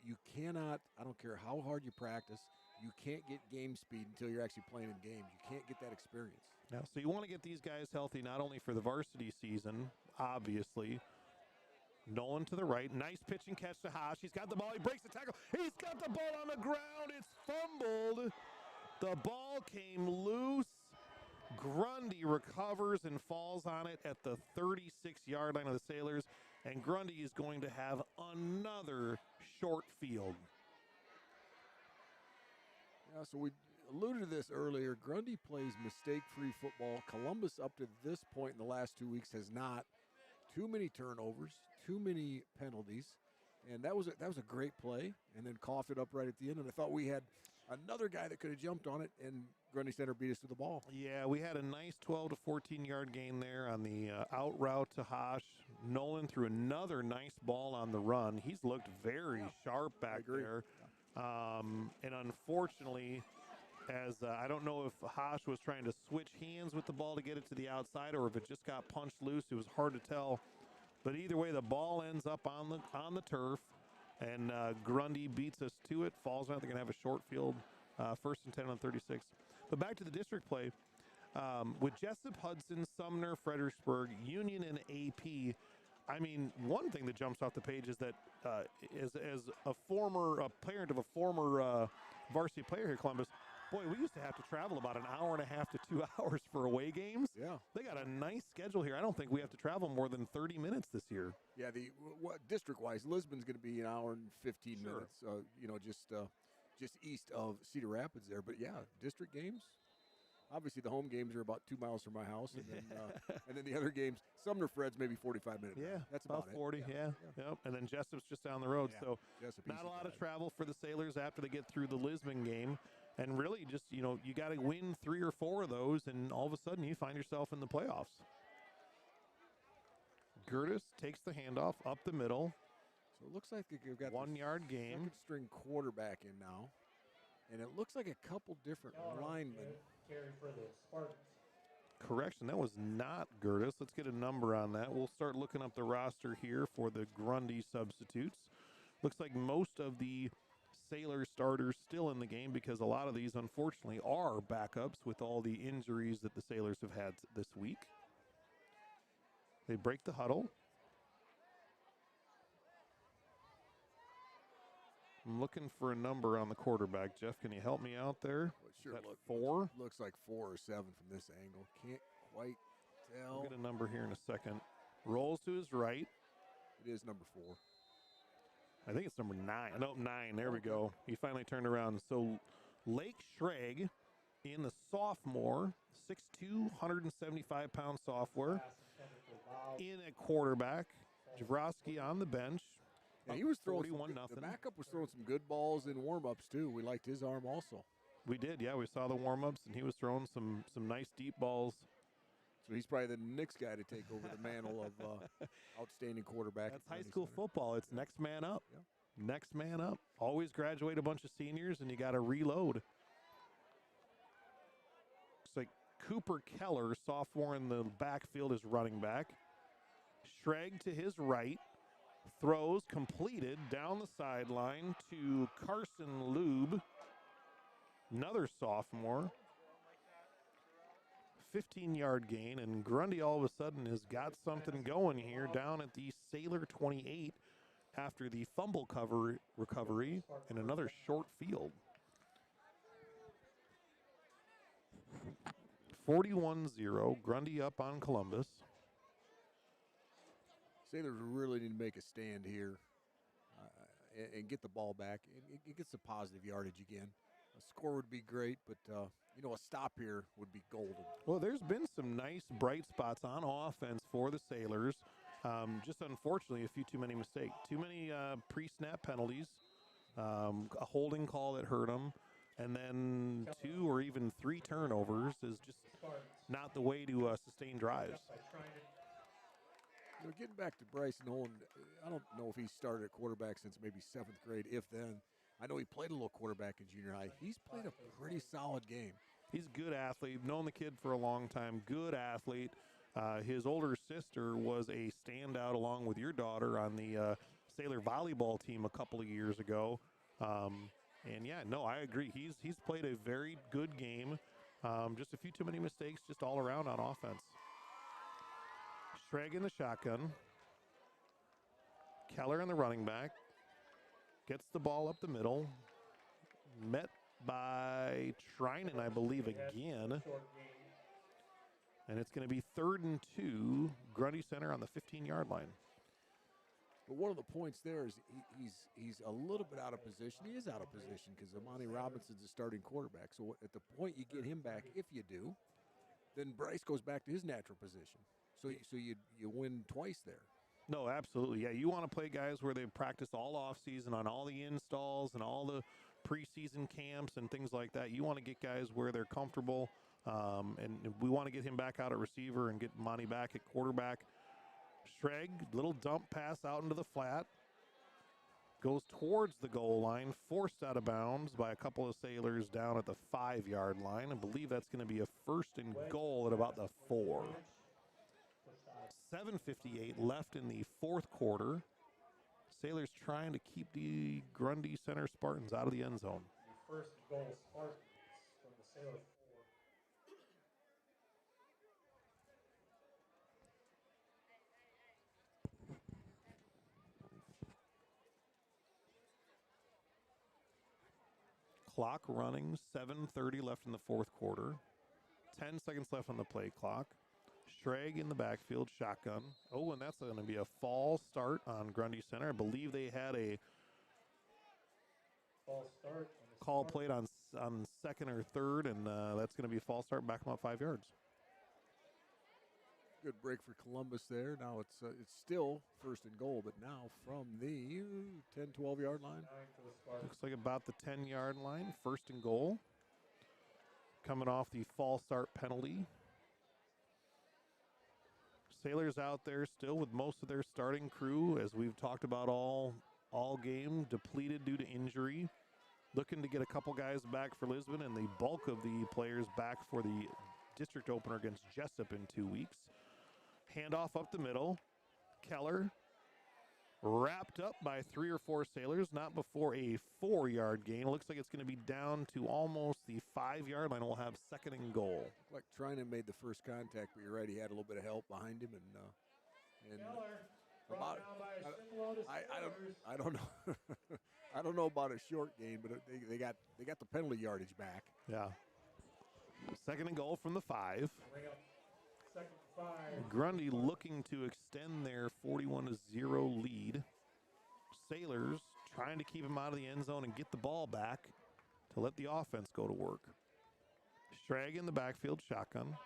You cannot, I don't care how hard you practice, you can't get game speed until you're actually playing in games. You can't get that experience. Yeah, so you want to get these guys healthy not only for the varsity season, obviously. Nolan to the right. Nice pitch and catch to Haas. He's got the ball. He breaks the tackle. He's got the ball on the ground. It's fumbled. The ball came loose. Grundy recovers and falls on it at the 36-yard line of the Sailors. And Grundy is going to have another short field. Yeah, so we alluded to this earlier. Grundy plays mistake-free football. Columbus, up to this point in the last 2 weeks, has not. Too many turnovers, too many penalties, and that was a great play, and then coughed it up right at the end. And I thought we had another guy that could have jumped on it, and Grundy Center beat us to the ball. Yeah, we had a nice 12 to 14-yard gain there on the out route to Hosh. Nolan threw another nice ball on the run. He's looked very sharp back there. And unfortunately, as I don't know if Hosh was trying to switch hands with the ball to get it to the outside or if it just got punched loose. It was hard to tell. But either way, the ball ends up on the turf, and Grundy beats us to it, falls out. They're going to have a short field, 1st and 10 on 36. But back to the district play. With Jessup, Hudson, Sumner, Fredericksburg, Union, and AP, I mean, one thing that jumps off the page is that as a parent of a former varsity player here at Columbus, boy, we used to have to travel about an hour and a half to 2 hours for away games. Yeah. They got a nice schedule here. I don't think we have to travel more than 30 minutes this year. Yeah, district-wise, Lisbon's going to be an hour and 15 minutes, just east of Cedar Rapids there. But, yeah, district games. Obviously, the home games are about 2 miles from my house, and then the other games, Sumner Fred's maybe 45 minutes. Yeah, that's about 40. Yeah. Yep. And then Jessup's just down the road. Yeah. So Jessup not a lot drive. of travel for the Sailors after they get through the Lisbon game. And really just, you got to win 3 or 4 of those, and all of a sudden you find yourself in the playoffs. Gertis takes the handoff up the middle. So it looks like they've got 1 yard game. second string quarterback in now. And it looks like a couple different linemen. Carry for the Spartans. Correction, that was not Gertis. Let's get a number on that. We'll start looking up the roster here for the Grundy substitutes. Looks like most of the Sailor starters still in the game because a lot of these, unfortunately, are backups with all the injuries that the Sailors have had this week. They break the huddle. I'm looking for a number on the quarterback. Jeff, can you help me out there? Well, sure. Is that 4? Looks like 4 or 7 from this angle. Can't quite tell. We'll get a number here in a second. Rolls to his right. It is number 4. I think it's number 9. No, 9. There we go. He finally turned around. So Lake Schrag in the sophomore, 6'2", 175-pound sophomore. In at quarterback. Javrowski on the bench. Yeah, he was throwing 41-0. The backup was throwing some good balls in warm-ups, too. We liked his arm also. We did, yeah. We saw the warm-ups, and he was throwing some nice deep balls. So he's probably the next guy to take over the mantle of outstanding quarterback. That's at high Grundy school Center. football. It's next man up. Yeah. Next man up. Always graduate a bunch of seniors, and you got to reload. Looks like Cooper Keller, sophomore in the backfield, is running back. Schrag to his right. Throws completed down the sideline to Carson Lube, another sophomore. 15-yard gain, and Grundy all of a sudden has got something going here down at the Sailor 28 after the fumble recovery and another short field. 41-0, Grundy up on Columbus. Sailors really need to make a stand here and get the ball back. It gets the positive yardage again. A score would be great, but a stop here would be golden. Well, there's been some nice bright spots on offense for the Sailors. Just unfortunately, a few too many mistakes. Too many pre-snap penalties, a holding call that hurt them, and then 2 or even 3 turnovers is just not the way to sustain drives. Getting back to Bryce Nolan, I don't know if he started at quarterback since maybe 7th grade, if then. I know he played a little quarterback in junior high. He's played a pretty solid game. He's a good athlete. Known the kid for a long time. Good athlete. His older sister was a standout along with your daughter on the Sailor volleyball team a couple of years ago. And yeah, no, I agree. He's played a very good game. Just a few too many mistakes just all around on offense. Schrag in the shotgun. Keller in the running back. Gets the ball up the middle. Met by Trinan, I believe, again. And it's going to be 3rd and 2, Grundy Center on the 15-yard line. But one of the points there is he's a little bit out of position. He is out of position because Amani Robinson's the starting quarterback. So at the point you get him back, if you do, then Bryce goes back to his natural position. So you win twice there. No, absolutely. Yeah, you want to play guys where they've practiced all offseason on all the installs and all the preseason camps and things like that. You want to get guys where they're comfortable, and we want to get him back out at receiver and get Monty back at quarterback. Schrag, little dump pass out into the flat. Goes towards the goal line, forced out of bounds by a couple of Sailors down at the 5-yard line. I believe that's going to be a 1st and goal at about the 4. 7:58 left in the 4th quarter. Sailors trying to keep the Grundy Center Spartans out of the end zone. First goal Spartans from the Sailor 4. Clock running, 7:30 left in the 4th quarter. 10 seconds left on the play clock. Schrag in the backfield, shotgun. Oh, and that's going to be a false start on Grundy Center. I believe they had a false start. Call played on 2nd or 3rd, and that's going to be a false start, back them up 5 yards. Good break for Columbus there. Now it's still 1st and goal, but now from the 10, 12-yard line. Looks like about the 10-yard line, 1st and goal. Coming off the false start penalty. Sailors out there still with most of their starting crew, as we've talked about all game, depleted due to injury. Looking to get a couple guys back for Lisbon and the bulk of the players back for the district opener against Jessup in 2 weeks. Handoff up the middle. Keller wrapped up by 3 or 4 Sailors, not before a 4-yard gain. It looks like it's going to be down to almost the 5-yard line. We'll have 2nd and goal. Like Trinan made the first contact, but you're right, he had a little bit of help behind him, and about I don't know I don't know about a short gain, but they got the penalty yardage back. Yeah. 2nd and goal from the 5. 2nd and 5. Grundy looking to extend their 41-0 lead. Sailors trying to keep him out of the end zone and get the ball back to let the offense go to work. Schrag in the backfield, shotgun.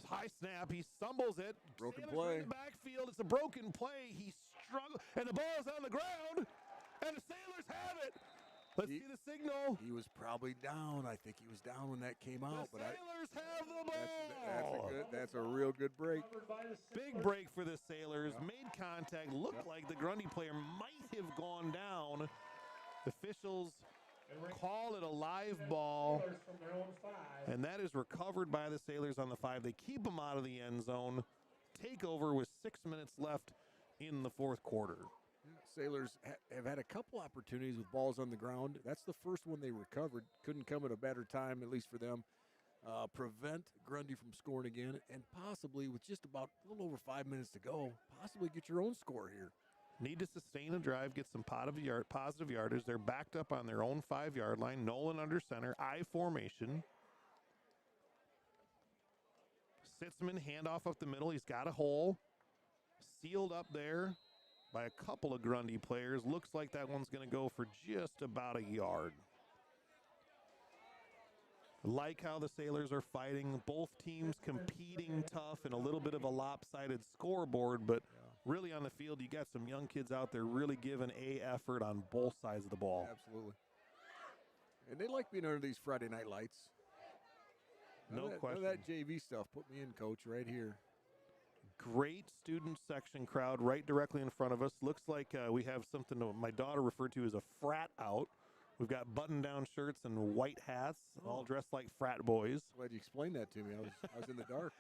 High snap, he stumbles it. Broken Sailors play. in the backfield, it's a broken play. He struggles, and the ball is on the ground, and the Sailors have it. Let's see the signal. He was probably down. I think he was down when that came out. The But Sailors have the ball. That's a real good break. Big break for the Sailors. Made contact. Looked like the Grundy player might have gone down. Officials call it a live ball, From their own 5. and that is recovered by the Sailors on the 5. They keep him out of the end zone. takeover with 6 minutes left in the fourth quarter. Sailors have had a couple opportunities with balls on the ground. That's the first one they recovered. Couldn't come at a better time, at least for them. Prevent Grundy from scoring again, and possibly with just about a little over 5 minutes to go, possibly get your own score here. Need to sustain a drive, get some positive yardage. They're backed up on their own 5-yard line. Nolan under center, I formation. Sitzman, handoff up the middle. He's got a hole. Sealed up there by a couple of Grundy players. Looks like that one's going to go for just about a yard. Like how the Sailors are fighting. Both teams competing tough and a little bit of a lopsided scoreboard, but really on the field, you got some young kids out there really giving a effort on both sides of the ball. Absolutely. And they like being under these Friday night lights. No question. None of that JV stuff. Put me in, coach, right here. Great student section crowd right directly in front of us. Looks like we have something my daughter referred to as a frat out. We've got button-down shirts and white hats, all dressed like frat boys. Glad you explained that to me. I was in the dark.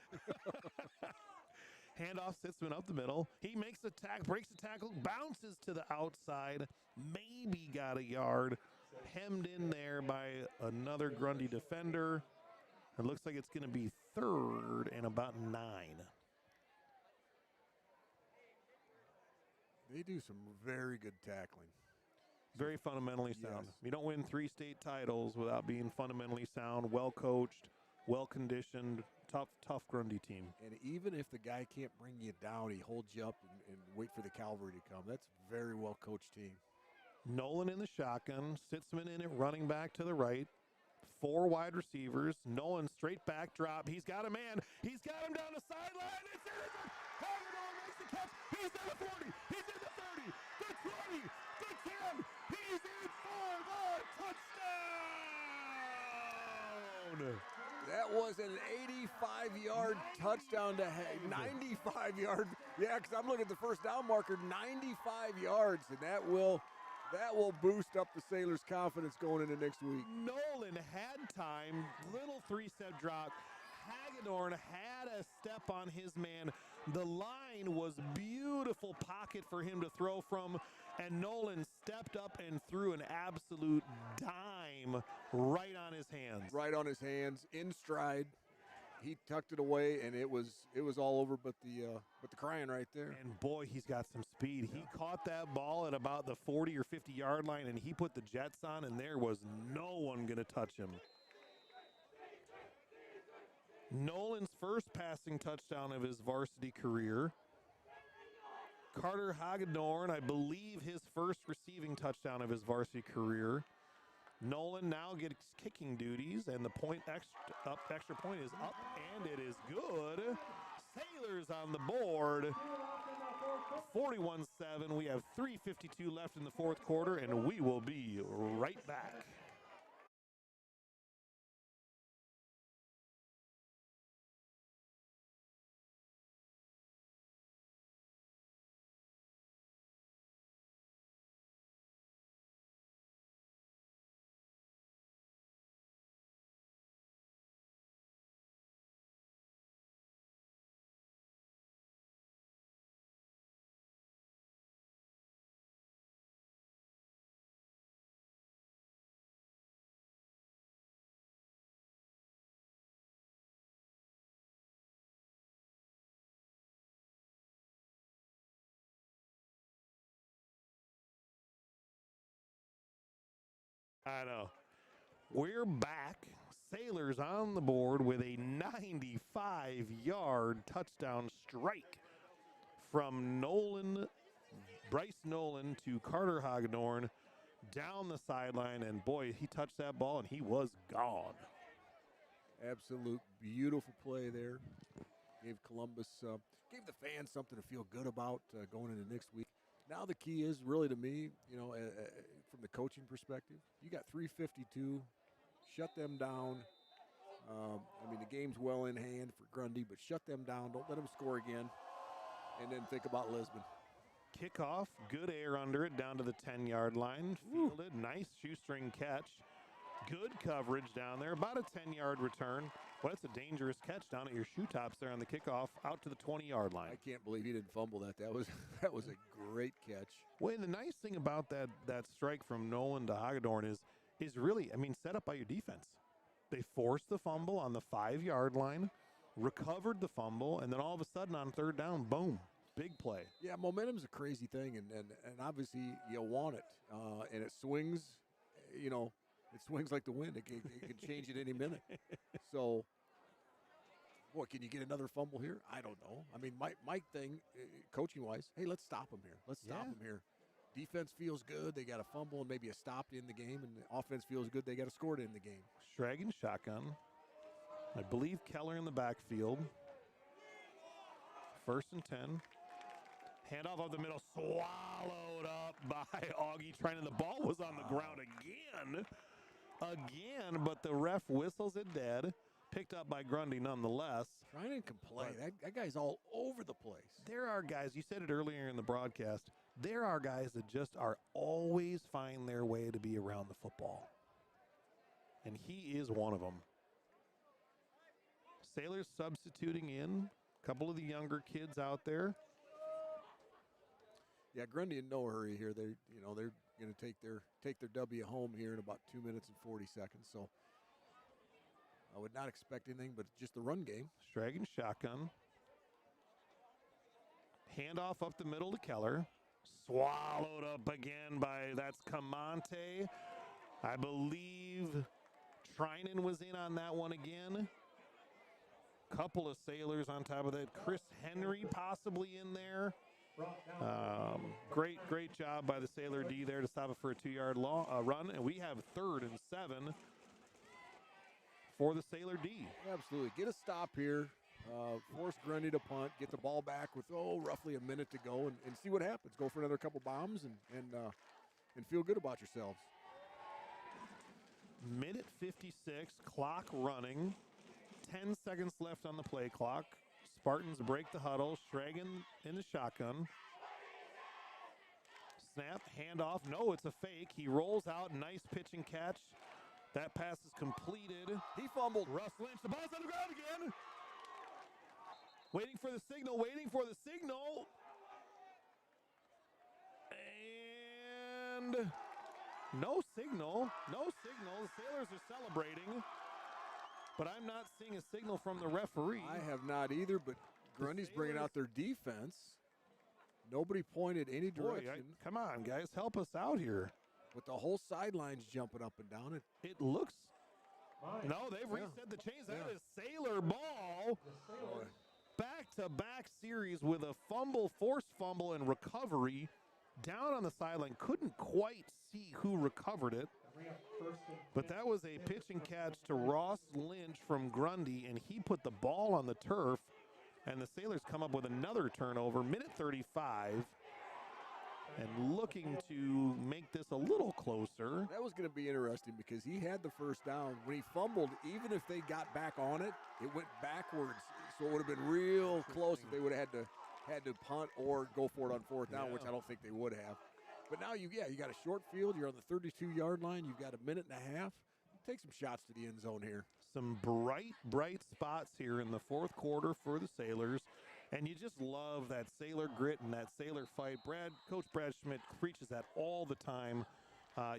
Handoff, Sitzman up the middle. He makes the tackle, breaks the tackle, bounces to the outside, maybe got a yard. Hemmed in there by another Grundy defender. It looks like it's going to be third and about 9. They do some very good tackling. Very fundamentally sound. Yes. You don't win 3 state titles without being fundamentally sound, well-coached, well-conditioned, tough Grundy team. And even if the guy can't bring you down, he holds you up and wait for the cavalry to come. That's a very well-coached team. Nolan in the shotgun, Sitzman in it, running back to the right. 4 wide receivers. Nolan straight back drop. He's got a man. He's got him down the sideline. It's intercepted. Hagedorn makes the catch. He's in the 40. He's in the 30. The 20. The 10. He's in for the touchdown. That was an 85-yard touchdown to 95 yards. Yeah, because I'm looking at the first down marker, 95 yards, and that will boost up the Sailors' confidence going into next week. Nolan had time, little 3-step drop. Hagedorn had a step on his man. The line was beautiful pocket for him to throw from, and Nolan stepped up and threw an absolute dime right on his hands. Right on his hands, in stride. He tucked it away, and it was all over, but the crying right there. And boy, he's got some speed. He caught that ball at about the 40 or 50-yard line, and he put the jets on, and there was no one going to touch him. Nolan's first passing touchdown of his varsity career. Carter Hagedorn, I believe his first receiving touchdown of his varsity career. Nolan now gets kicking duties, and the extra point is up, and it is good. Sailors on the board. 41-7. We have 3:52 left in the fourth quarter, and we will be right back. I know. We're back. Sailors on the board with a 95-yard touchdown strike from Bryce Nolan to Carter Hagedorn down the sideline. And boy, he touched that ball and he was gone. Absolute beautiful play there. Gave Columbus, gave the fans something to feel good about going into next week. Now the key is really to me, from the coaching perspective, you got 3:52, shut them down. The game's well in hand for Grundy, but shut them down. Don't let them score again, and then think about Lisbon. Kickoff, good air under it, down to the 10-yard line. Fielded, nice shoestring catch. Good coverage down there, about a 10-yard return. Well, that's a dangerous catch down at your shoe tops there on the kickoff out to the 20-yard line. I can't believe he didn't fumble that. That was a great catch. Well, the nice thing about that strike from Nolan to Hagedorn is really, I mean, set up by your defense. They forced the fumble on the 5-yard line, recovered the fumble, and then all of a sudden on third down, boom, big play. Yeah, momentum's a crazy thing, and obviously you want it, and it swings, you know, it swings like the wind. It can change at any minute. So, what, can you get another fumble here? I don't know. I mean, Mike thing, coaching-wise, hey, let's stop him here. Let's stop him here. Defense feels good. They got a fumble and maybe a stop to end the game, and the offense feels good. They got a score to end the game. Stragan shotgun. I believe Keller in the backfield. 1st and 10. Handoff up the middle, swallowed up by Augie. The ball was on the ground again, but the ref whistles it dead. Picked up by Grundy nonetheless. Trinan can play. That guy's all over the place. There are guys, you said it earlier in the broadcast, there are guys that just are always find their way to be around the football. And he is one of them. Sailors substituting in. A couple of the younger kids out there. Yeah, Grundy in no hurry here. They're going to take their W home here in about 2 minutes and 40 seconds. So I would not expect anything but just the run game. Stragan shotgun. Handoff up the middle to Keller. Swallowed up again that's Camonte. I believe Trinan was in on that one again. Couple of Sailors on top of that. Chris Henry possibly in there. Great job by the Sailor D there to stop it for a 2-yard run. And we have 3rd and 7 for the Sailor D. Absolutely. Get a stop here. Force Grundy to punt. Get the ball back with, roughly a minute to go and see what happens. Go for another couple bombs and feel good about yourselves. Minute 56, clock running. 10 seconds left on the play clock. Spartans break the huddle. Stragan in the shotgun. Snap, handoff. No, it's a fake. He rolls out. Nice pitch and catch. That pass is completed. He fumbled. Russ Lynch. The ball's on the ground again. Waiting for the signal. And no signal. The Sailors are celebrating. But I'm not seeing a signal from the referee. I have not either, but Grundy's bringing out their defense. Nobody pointed any direction. Come on, guys. Help us out here. But the whole sideline's jumping up and down. It looks... No, they've reset the chains. That is Sailor ball. Back-to-back series with a fumble, forced fumble, and recovery. Down on the sideline. Couldn't quite see who recovered it. But that was a pitch and catch to Ross Lynch from Grundy, and he put the ball on the turf, and the Sailors come up with another turnover, minute 35, and looking to make this a little closer. That was going to be interesting because he had the first down. When he fumbled, even if they got back on it, it went backwards, so it would have been real close if they would have had to punt or go for it on 4th down, which I don't think they would have. But now you got a short field. You're on the 32-yard line. You've got a minute and a half. Take some shots to the end zone here. Some bright spots here in the 4th quarter for the Sailors. And you just love that Sailor grit and that Sailor fight. Coach Brad Schmidt preaches that all the time.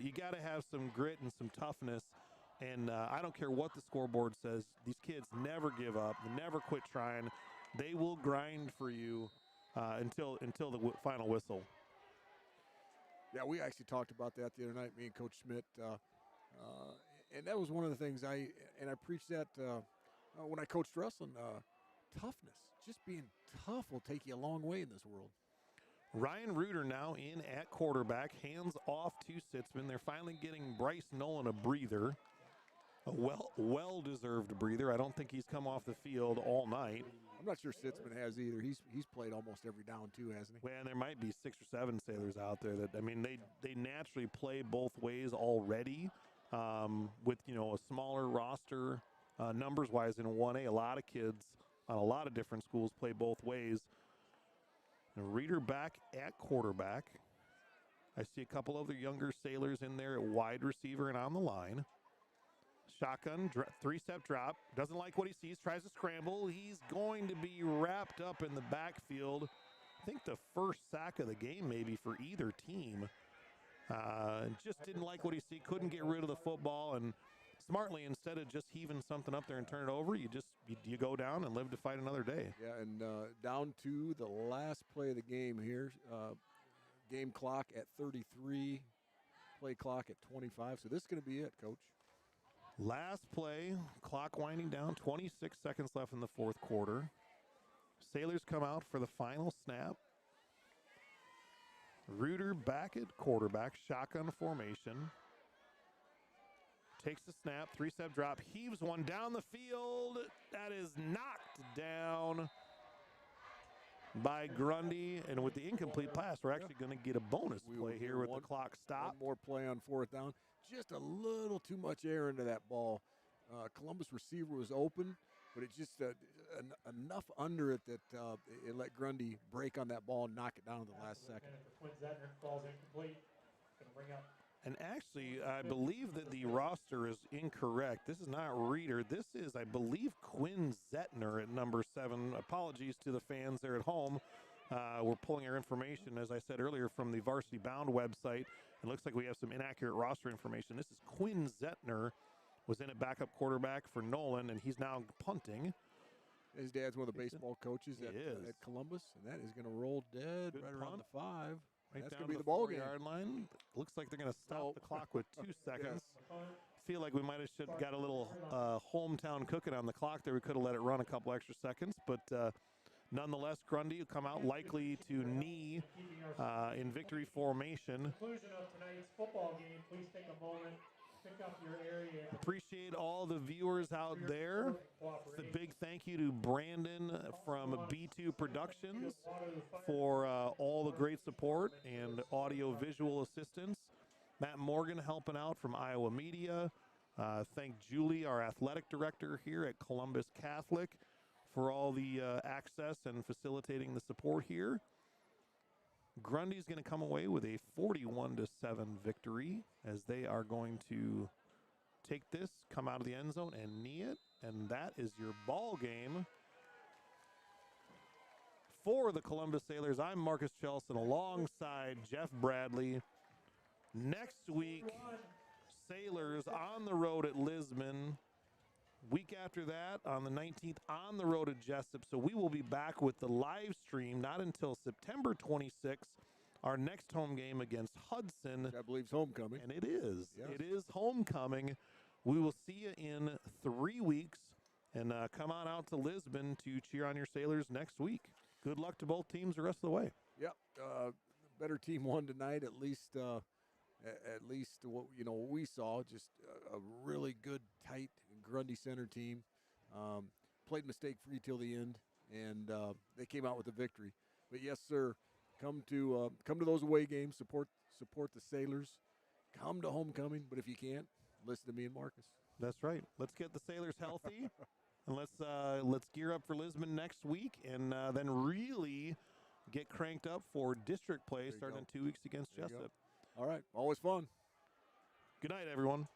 You got to have some grit and some toughness. And I don't care what the scoreboard says. These kids never give up. They never quit trying. They will grind for you until the final whistle. Yeah, we actually talked about that the other night, me and Coach Schmidt, and that was one of the things I preached that when I coached wrestling. Toughness, just being tough will take you a long way in this world. Ryan Reuter now in at quarterback, hands off to Sitzman. They're finally getting Bryce Nolan a breather, a well-deserved breather. I don't think he's come off the field all night. I'm not sure Sitzman has either. He's played almost every down too, hasn't he? Well, and there might be 6 or 7 Sailors out there that, I mean, they naturally play both ways already with, a smaller roster numbers-wise in 1A. A lot of kids on a lot of different schools play both ways. And Reeder back at quarterback. I see a couple other younger Sailors in there at wide receiver and on the line. Shotgun, three-step drop. Doesn't like what he sees. Tries to scramble. He's going to be wrapped up in the backfield. I think the first sack of the game maybe for either team. Just didn't like what he see. Couldn't get rid of the football. And smartly, instead of just heaving something up there and turn it over, you go down and live to fight another day. Yeah, and down to the last play of the game here. Game clock at 33, play clock at 25. So this is going to be it, Coach. Last play, clock winding down, 26 seconds left in the fourth quarter. Sailors come out for the final snap. Reuter back at quarterback, shotgun formation. Takes the snap, three-step drop, heaves one down the field. That is knocked down by Grundy. And with the incomplete pass, we're actually going to get a bonus play here with the clock stopped. One more play on fourth down. Just a little too much air into that ball. Columbus receiver was open, but it just enough under it that it let Grundy break on that ball and knock it down in the last second. Quinn Zetner falls incomplete. Going to bring up. And actually, I believe that the roster is incorrect. This is not Reeder. This is, I believe, Quinn Zetner at number 7. Apologies to the fans there at home. We're pulling our information, as I said earlier, from the Varsity Bound website. It looks like we have some inaccurate roster information. This is Quinn Zetner, was in at backup quarterback for Nolan, and he's now punting. His dad's one of the baseball coaches at Columbus, and that is going to roll dead right around the 5. Right, that's going to be the ball game. Yard line. Looks like they're going to stop the clock with 2 seconds. Feel like we might have got a little hometown cooking on the clock there. We could have let it run a couple extra seconds, but nonetheless, Grundy will come out likely to knee in victory formation. Conclusion of tonight's football game. Please take a moment, pick up your area. Appreciate all the viewers out there. A big thank you to Brandon from B2 Productions for all the great support and audio-visual assistance. Matt Morgan helping out from Iowa Media. Thank Julie, our athletic director here at Columbus Catholic, for all the access and facilitating the support here. Grundy's going to come away with a 41-7 victory as they are going to take this, come out of the end zone, and knee it. And that is your ball game. For the Columbus Sailors, I'm Marcus Chelson alongside Jeff Bradley. Next week, Sailors on the road at Lisbon. Week after that, on the 19th, on the road at Jessup. So we will be back with the live stream not until September 26th, our next home game against Hudson. I believe it's homecoming. And it is. Yes. It is homecoming. We will see you in 3 weeks. And come on out to Lisbon to cheer on your Sailors next week. Good luck to both teams the rest of the way. Yep. Better team won tonight, at least what we saw. Just a really good, tight Grundy Center team. Played mistake-free till the end, and they came out with a victory. But yes, sir, come to those away games. Support the Sailors. Come to homecoming, but if you can't, listen to me and Marcus. That's right. Let's get the Sailors healthy, and let's gear up for Lisbon next week, and then really get cranked up for district play starting in 2 weeks against Jessup. All right. Always fun. Good night, everyone.